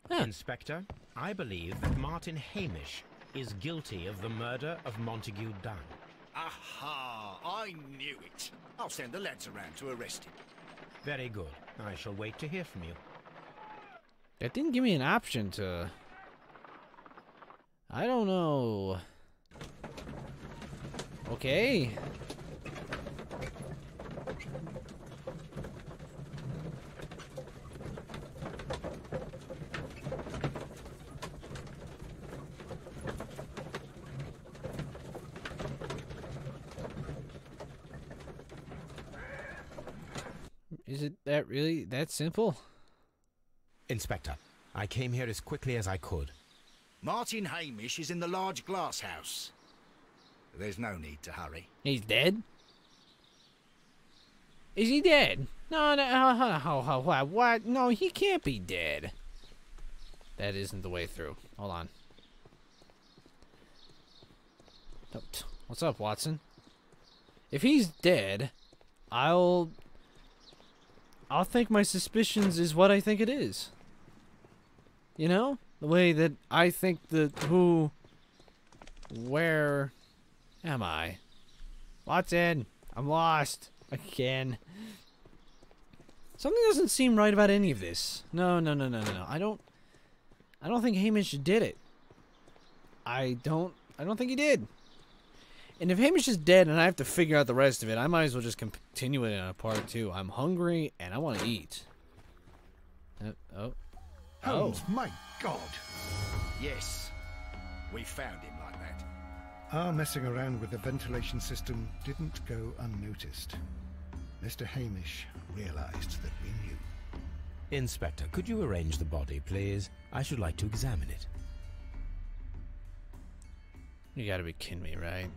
Huh. Inspector, I believe that Martin Hamish is guilty of the murder of Montague Dunn. Aha! I knew it. I'll send the lads around to arrest him. Very good. I shall wait to hear from you. It didn't give me an option to... I don't know. Okay. Is it that really that simple? Inspector, I came here as quickly as I could. Martin Hamish is in the large glass house. There's no need to hurry. He's dead? Is he dead? No, what? No, he can't be dead. That isn't the way through. Hold on. What's up, Watson? If he's dead, I'll think my suspicions is what I think it is. You know? The way that I think where am I? Watson, I'm lost again. Something doesn't seem right about any of this. No. I don't think Hamish did it. I don't think he did. And if Hamish is dead and I have to figure out the rest of it, I might as well just continue it in a part 2. I'm hungry and I want to eat. Holmes, my God. Yes, we found him like that. Our messing around with the ventilation system didn't go unnoticed. Mr. Hamish realized that we knew. Inspector, could you arrange the body, please? I should like to examine it. You gotta be kidding me, right?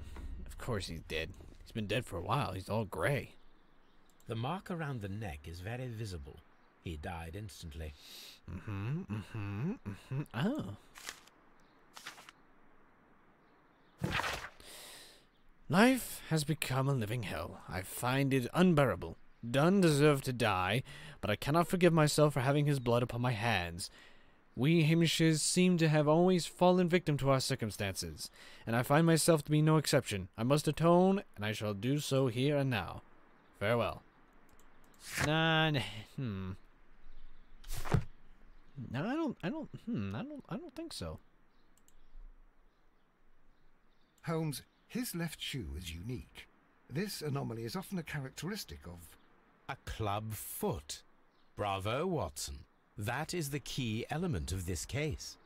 Of course he's dead. He's been dead for a while. He's all gray. The mark around the neck is very visible. He died instantly. Oh. Life has become a living hell. I find it unbearable. Dunn deserved to die, but I cannot forgive myself for having his blood upon my hands. We Hamishes seem to have always fallen victim to our circumstances, and I find myself to be no exception. I must atone, and I shall do so here and now. Farewell. No, I don't think so. Holmes, his left shoe is unique. This anomaly is often a characteristic of... A club foot. Bravo, Watson. That is the key element of this case.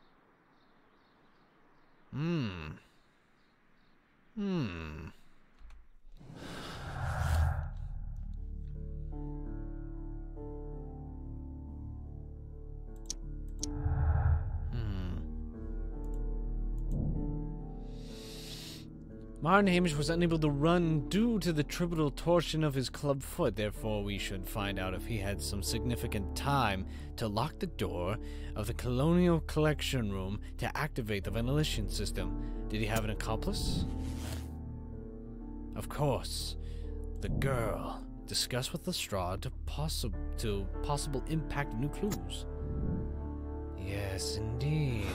Martin Hamish was unable to run due to the triple torsion of his club foot. Therefore, we should find out if he had some significant time to lock the door of the Colonial Collection Room to activate the ventilation system. Did he have an accomplice? Of course. The girl. Discuss with Lestrade to possible impact new clues. Yes, indeed.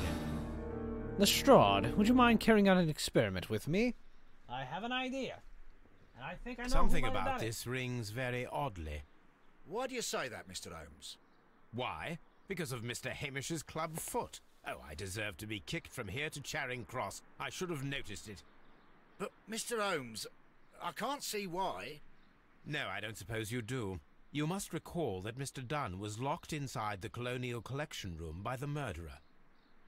Lestrade, would you mind carrying out an experiment with me? I have an idea, and I think I know Something who might have about done this rings very oddly. Why do you say that, Mr. Holmes? Why? Because of Mr. Hamish's club foot. Oh, I deserve to be kicked from here to Charing Cross. I should have noticed it. But, Mr. Holmes, I can't see why. No, I don't suppose you do. You must recall that Mr. Dunn was locked inside the Colonial Collection Room by the murderer.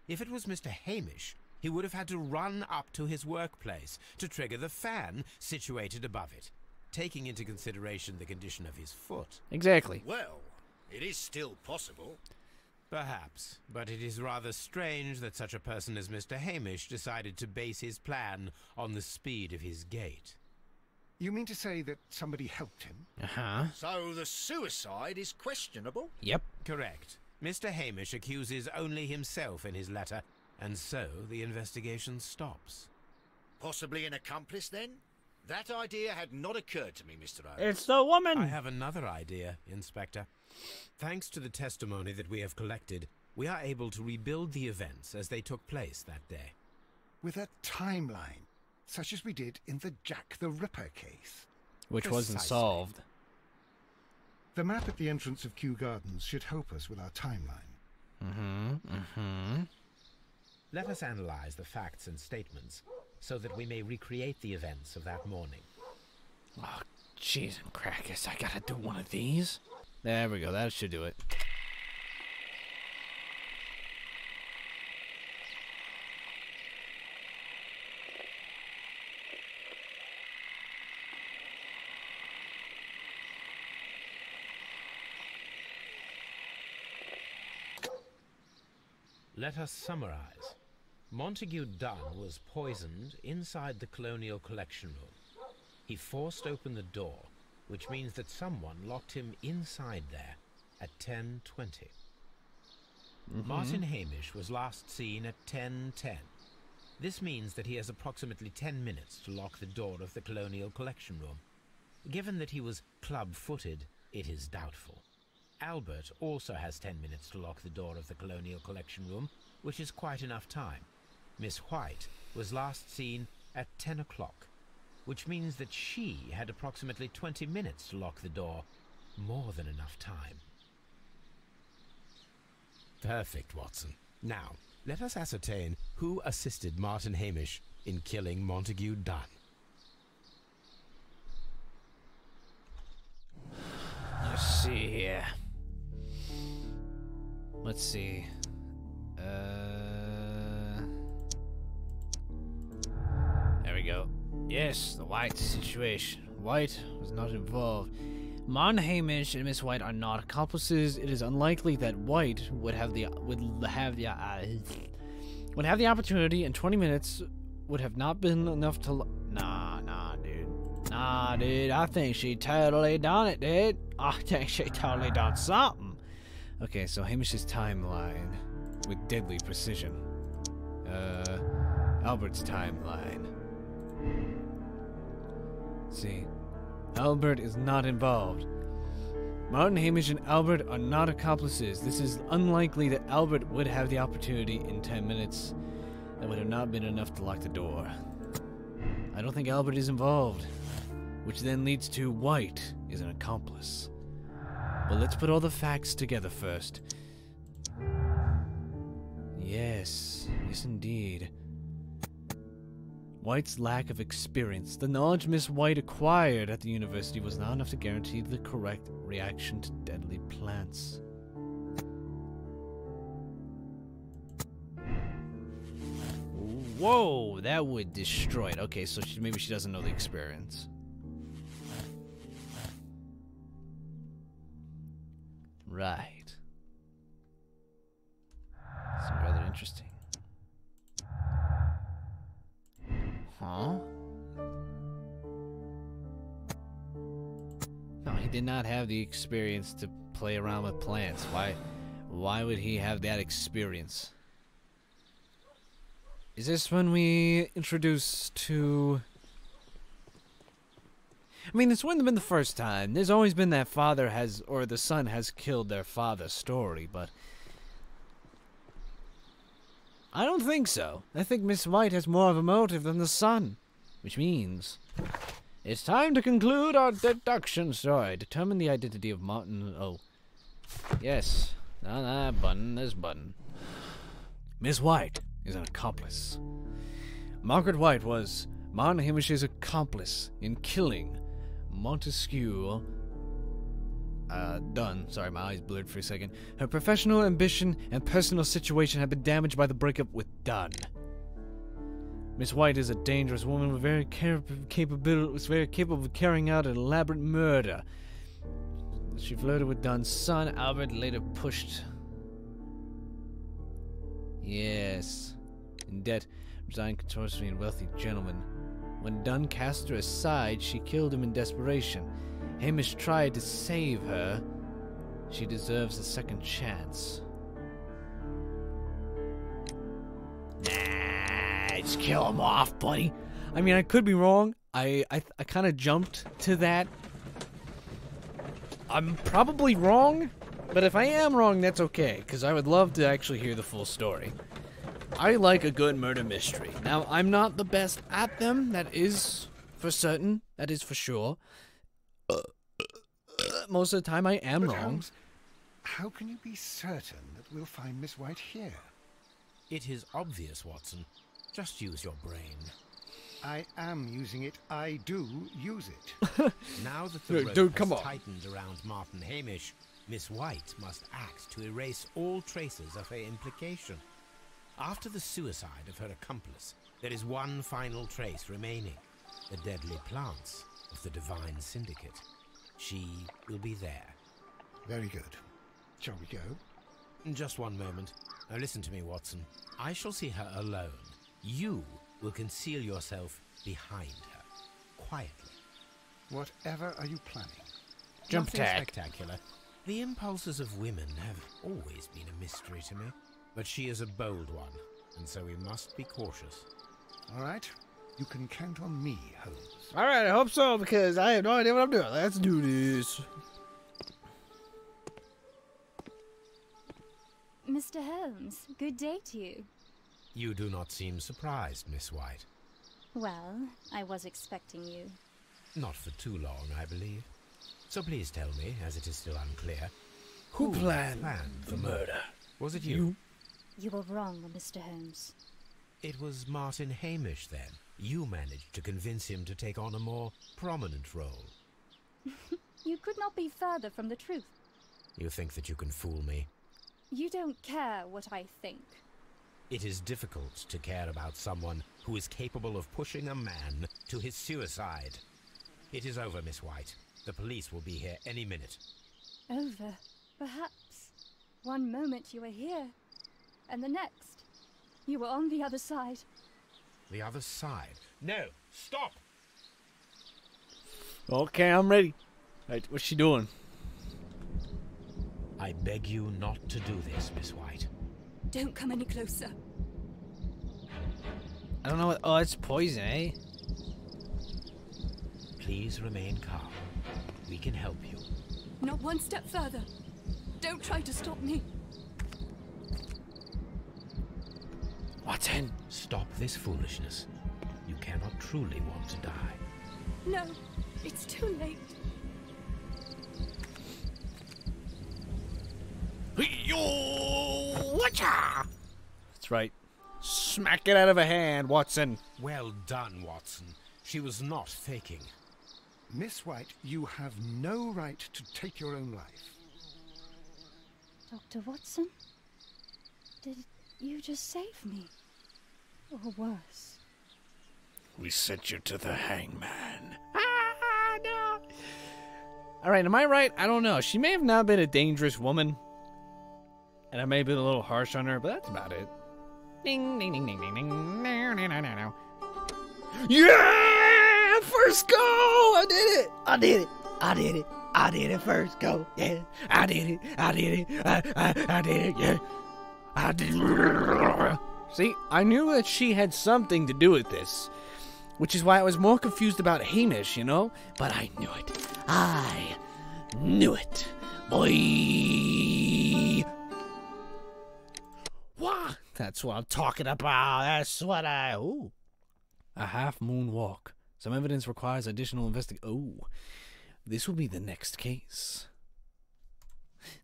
If it was Mr. Hamish, he would have had to run up to his workplace to trigger the fan situated above it, taking into consideration the condition of his foot. Exactly. Well, it is still possible. Perhaps, but it is rather strange that such a person as Mr. Hamish decided to base his plan on the speed of his gait. You mean to say that somebody helped him? Uh-huh. So the suicide is questionable? Yep. Correct. Mr. Hamish accuses only himself in his letter, and so the investigation stops. Possibly an accomplice, then? That idea had not occurred to me, Mr. Holmes. It's the woman! I have another idea, Inspector. Thanks to the testimony that we have collected, we are able to rebuild the events as they took place that day. With a timeline, such as we did in the Jack the Ripper case. Which wasn't Precisely. solved. The map at the entrance of Kew Gardens should help us with our timeline. Let us analyze the facts and statements so that we may recreate the events of that morning. Oh, jeez and crackers, I gotta do one of these. There we go, that should do it. Let us summarize. Montague Dunn was poisoned inside the Colonial Collection Room. He forced open the door, which means that someone locked him inside there at 10:20. Martin Hamish was last seen at 10:10. This means that he has approximately 10 minutes to lock the door of the Colonial Collection Room. Given that he was club-footed, it is doubtful. Albert also has 10 minutes to lock the door of the Colonial Collection Room, which is quite enough time. Miss White was last seen at 10 o'clock, which means that she had approximately 20 minutes to lock the door. More than enough time. Perfect, Watson. Now, let us ascertain who assisted Martin Hamish in killing Montague Dunn. Let's see here. Let's see. There we go. Yes, the White situation. White was not involved. Mon Hamish and Miss White are not accomplices. It is unlikely that White would have the opportunity, and 20 minutes would have not been enough to. Nah, dude. I think she totally done it, dude. I think she totally done something. Okay, so Hamish's timeline with deadly precision. Albert's timeline. Let's see. Albert is not involved. Martin Hamish and Albert are not accomplices. This is unlikely that Albert would have the opportunity in 10 minutes. That would have not been enough to lock the door. I don't think Albert is involved, which then leads to White is an accomplice. But let's put all the facts together first. Yes indeed. White's lack of experience. The knowledge Miss White acquired at the university was not enough to guarantee the correct reaction to deadly plants. Whoa, that would destroy it. Okay, so maybe she doesn't know the experience. Right. It's rather interesting. Huh? No, he did not have the experience to play around with plants. Why would he have that experience? Is this when we introduce to... I mean, this wouldn't have been the first time. There's always been that father has, or the son has killed their father story, but... I don't think so. I think Miss White has more of a motive than the son. Which means... it's time to conclude our deduction story. Determine the identity of Martin... Oh. Yes. Button. This button. Miss White is an accomplice. Margaret White was Martin Hamish's accomplice in killing Montesquieu Dunn. Sorry, my eyes blurred for a second. Her professional ambition and personal situation had been damaged by the breakup with Dunn. Miss White is a dangerous woman with very capable of carrying out an elaborate murder. She flirted with Dunn's son. Albert later pushed... Yes. In debt, resigned contortionally and wealthy gentleman. When Dunn cast her aside, she killed him in desperation. Hamish tried to save her. She deserves a second chance. Nah, just kill him off, buddy. I mean, I could be wrong. I kind of jumped to that. I'm probably wrong, But if I am wrong, that's okay, because I would love to actually hear the full story. I like a good murder mystery. Now, I'm not the best at them, that is for certain, that is for sure. Most of the time I am But wrong. Holmes, how can you be certain that we'll find Miss White here? It is obvious, Watson. Just use your brain. I am using it. I do use it. Now that the rope Dude, has come on. tightened around Martin Hamish, Miss White must act to erase all traces of her implication. After the suicide of her accomplice, there is one final trace remaining. The deadly plants of the Divine Syndicate. She will be there. Very good. Shall we go? Just one moment. Now listen to me, Watson. I shall see her alone. You will conceal yourself behind her, quietly. Whatever are you planning? Jump Nothing attack. spectacular. The impulses of women have always been a mystery to me. But she is a bold one, and so we must be cautious. All right. You can count on me, Holmes. Alright, I hope so, because I have no idea what I'm doing. Let's do this. Mr. Holmes, good day to you. You do not seem surprised, Miss White. Well, I was expecting you. Not for too long, I believe. So please tell me, as it is still unclear, Who planned the murder? Was it you? You were wrong, Mr. Holmes. It was Martin Hamish, then. You managed to convince him to take on a more prominent role. You could not be further from the truth. You think that you can fool me? You don't care what I think. It is difficult to care about someone who is capable of pushing a man to his suicide. It is over, Miss White. The police will be here any minute. Over, perhaps. One moment you were here, and the next, you were on the other side. The other side? No! Stop! Okay, I'm ready. Right, what's she doing? I beg you not to do this, Miss White. Don't come any closer. I don't know what. Oh, it's poison, eh? Please remain calm. We can help you. Not one step further. Don't try to stop me. Watson. Stop this foolishness. You cannot truly want to die. No, it's too late. That's right. Smack it out of her hand, Watson. Well done, Watson. She was not faking. Miss White, you have no right to take your own life. Dr. Watson? Did you just save me? Or worse? We sent you to the hangman. Ah, no. All right, am I right? I don't know. She may have not been a dangerous woman. And I may have been a little harsh on her, but that's about it. Ding, ding, ding, ding, ding, ding. No, no, no, no, no. Yeah! First go! I did it! I did it! I did it! I did it first go! Yeah! I did it! I did it! I did it! Yeah! I did it! See, I knew that she had something to do with this. Which is why I was more confused about Hamish, you know? But I knew it. I knew it. Boy! What? That's what I'm talking about. That's what I... Ooh. A half-moon walk. Some evidence requires additional investigation. Oh. This will be the next case.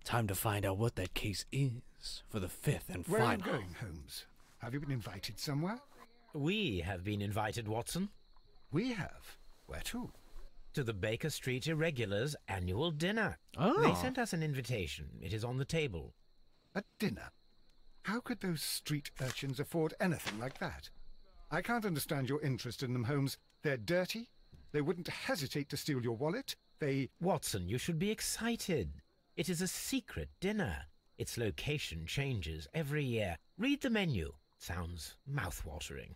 Time to find out what that case is for the fifth and Where final. are you going, Holmes? Have you been invited somewhere? We have been invited, Watson, We have. Where to? to the Baker Street Irregulars' annual dinner. Oh. They sent us an invitation. It is on the table. A dinner? How could those street urchins afford anything like that? I can't understand your interest in them, Holmes. They're dirty. They wouldn't hesitate to steal your wallet. They... Watson, you should be excited. It is a secret dinner. Its location changes every year. Read the menu. Sounds mouth-watering.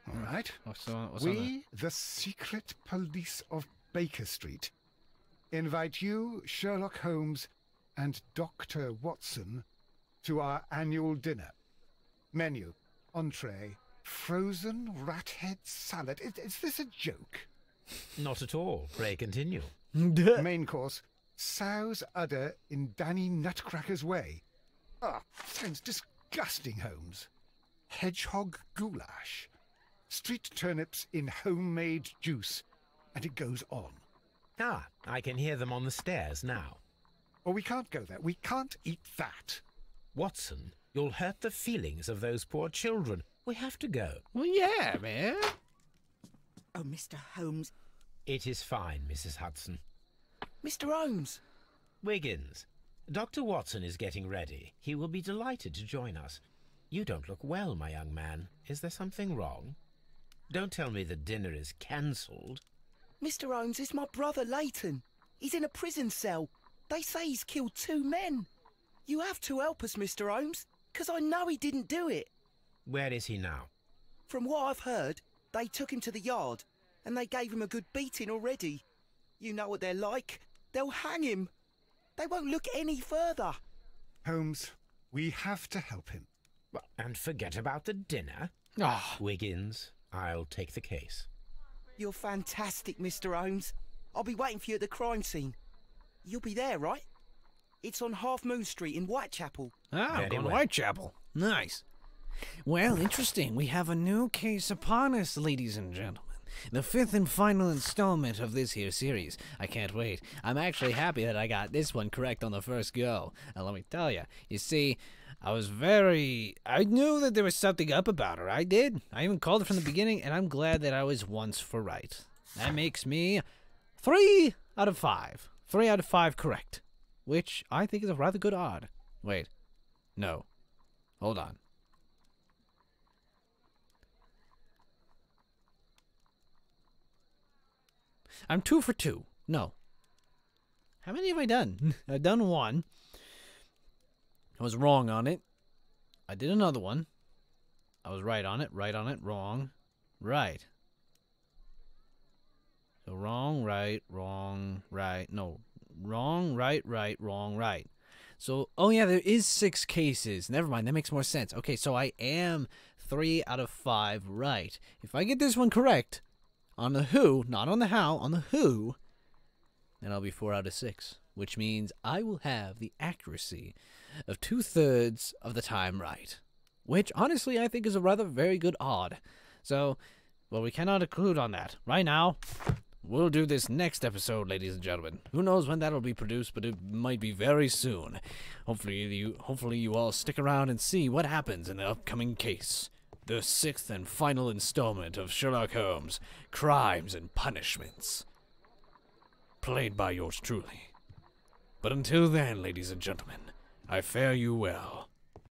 All right. What's on We, the secret police of Baker Street, invite you, Sherlock Holmes, and Dr. Watson to our annual dinner. Menu, entree, frozen rat head salad. Is this a joke? Not at all. Pray continue. Main course, Sow's udder in Danny Nutcracker's way. Ah, sounds disgusting, Holmes. Hedgehog goulash. Street turnips in homemade juice. And it goes on. Ah, I can hear them on the stairs now. Oh, we can't go there. We can't eat that. Watson, you'll hurt the feelings of those poor children. We have to go. Well, yeah, man. Oh, Mr. Holmes. It is fine, Mrs. Hudson. Mr. Holmes! Wiggins, Dr. Watson is getting ready. He will be delighted to join us. You don't look well, my young man. Is there something wrong? Don't tell me the dinner is cancelled. Mr. Holmes, it's my brother Leighton. He's in a prison cell. They say he's killed 2 men. You have to help us, Mr. Holmes, 'cause I know he didn't do it. Where is he now? From what I've heard, they took him to the yard, and they gave him a good beating already. You know what they're like. They'll hang him. They won't look any further. Holmes, we have to help him. And forget about the dinner? Ah, Wiggins, I'll take the case. You're fantastic, Mr. Holmes. I'll be waiting for you at the crime scene. You'll be there, right? It's on Half Moon Street in Whitechapel. I'm Very going to well. Whitechapel. Nice. Well, interesting. We have a new case upon us, ladies and gentlemen. The 5th and final installment of this here series. I can't wait. I'm actually happy that I got this one correct on the first go. And let me tell you see, I knew that there was something up about her. I did. I even called it from the beginning, and I'm glad that I was once for right. That makes me 3 out of 5. 3 out of 5 correct. Which I think is a rather good odd. Wait. No. Hold on. I'm 2 for 2. No. How many have I done? I've done 1. I was wrong on it. I did another one. I was right on it, wrong, right. So wrong, right, no. Wrong, right, wrong, right. So, oh yeah, there is 6 cases. Never mind, that makes more sense. Okay, so I am 3 out of 5 right. If I get this one correct, on the who, not on the how, on the who, then I'll be 4 out of 6, which means I will have the accuracy of 2/3 of the time right, which honestly I think is a rather very good odd. So, well, we cannot conclude on that. Right now, we'll do this next episode, ladies and gentlemen. Who knows when that'll be produced, but it might be very soon. Hopefully you all stick around and see what happens in the upcoming case. The 6th and final installment of Sherlock Holmes, Crimes and Punishments. Played by yours truly. But until then, ladies and gentlemen, I fare you well.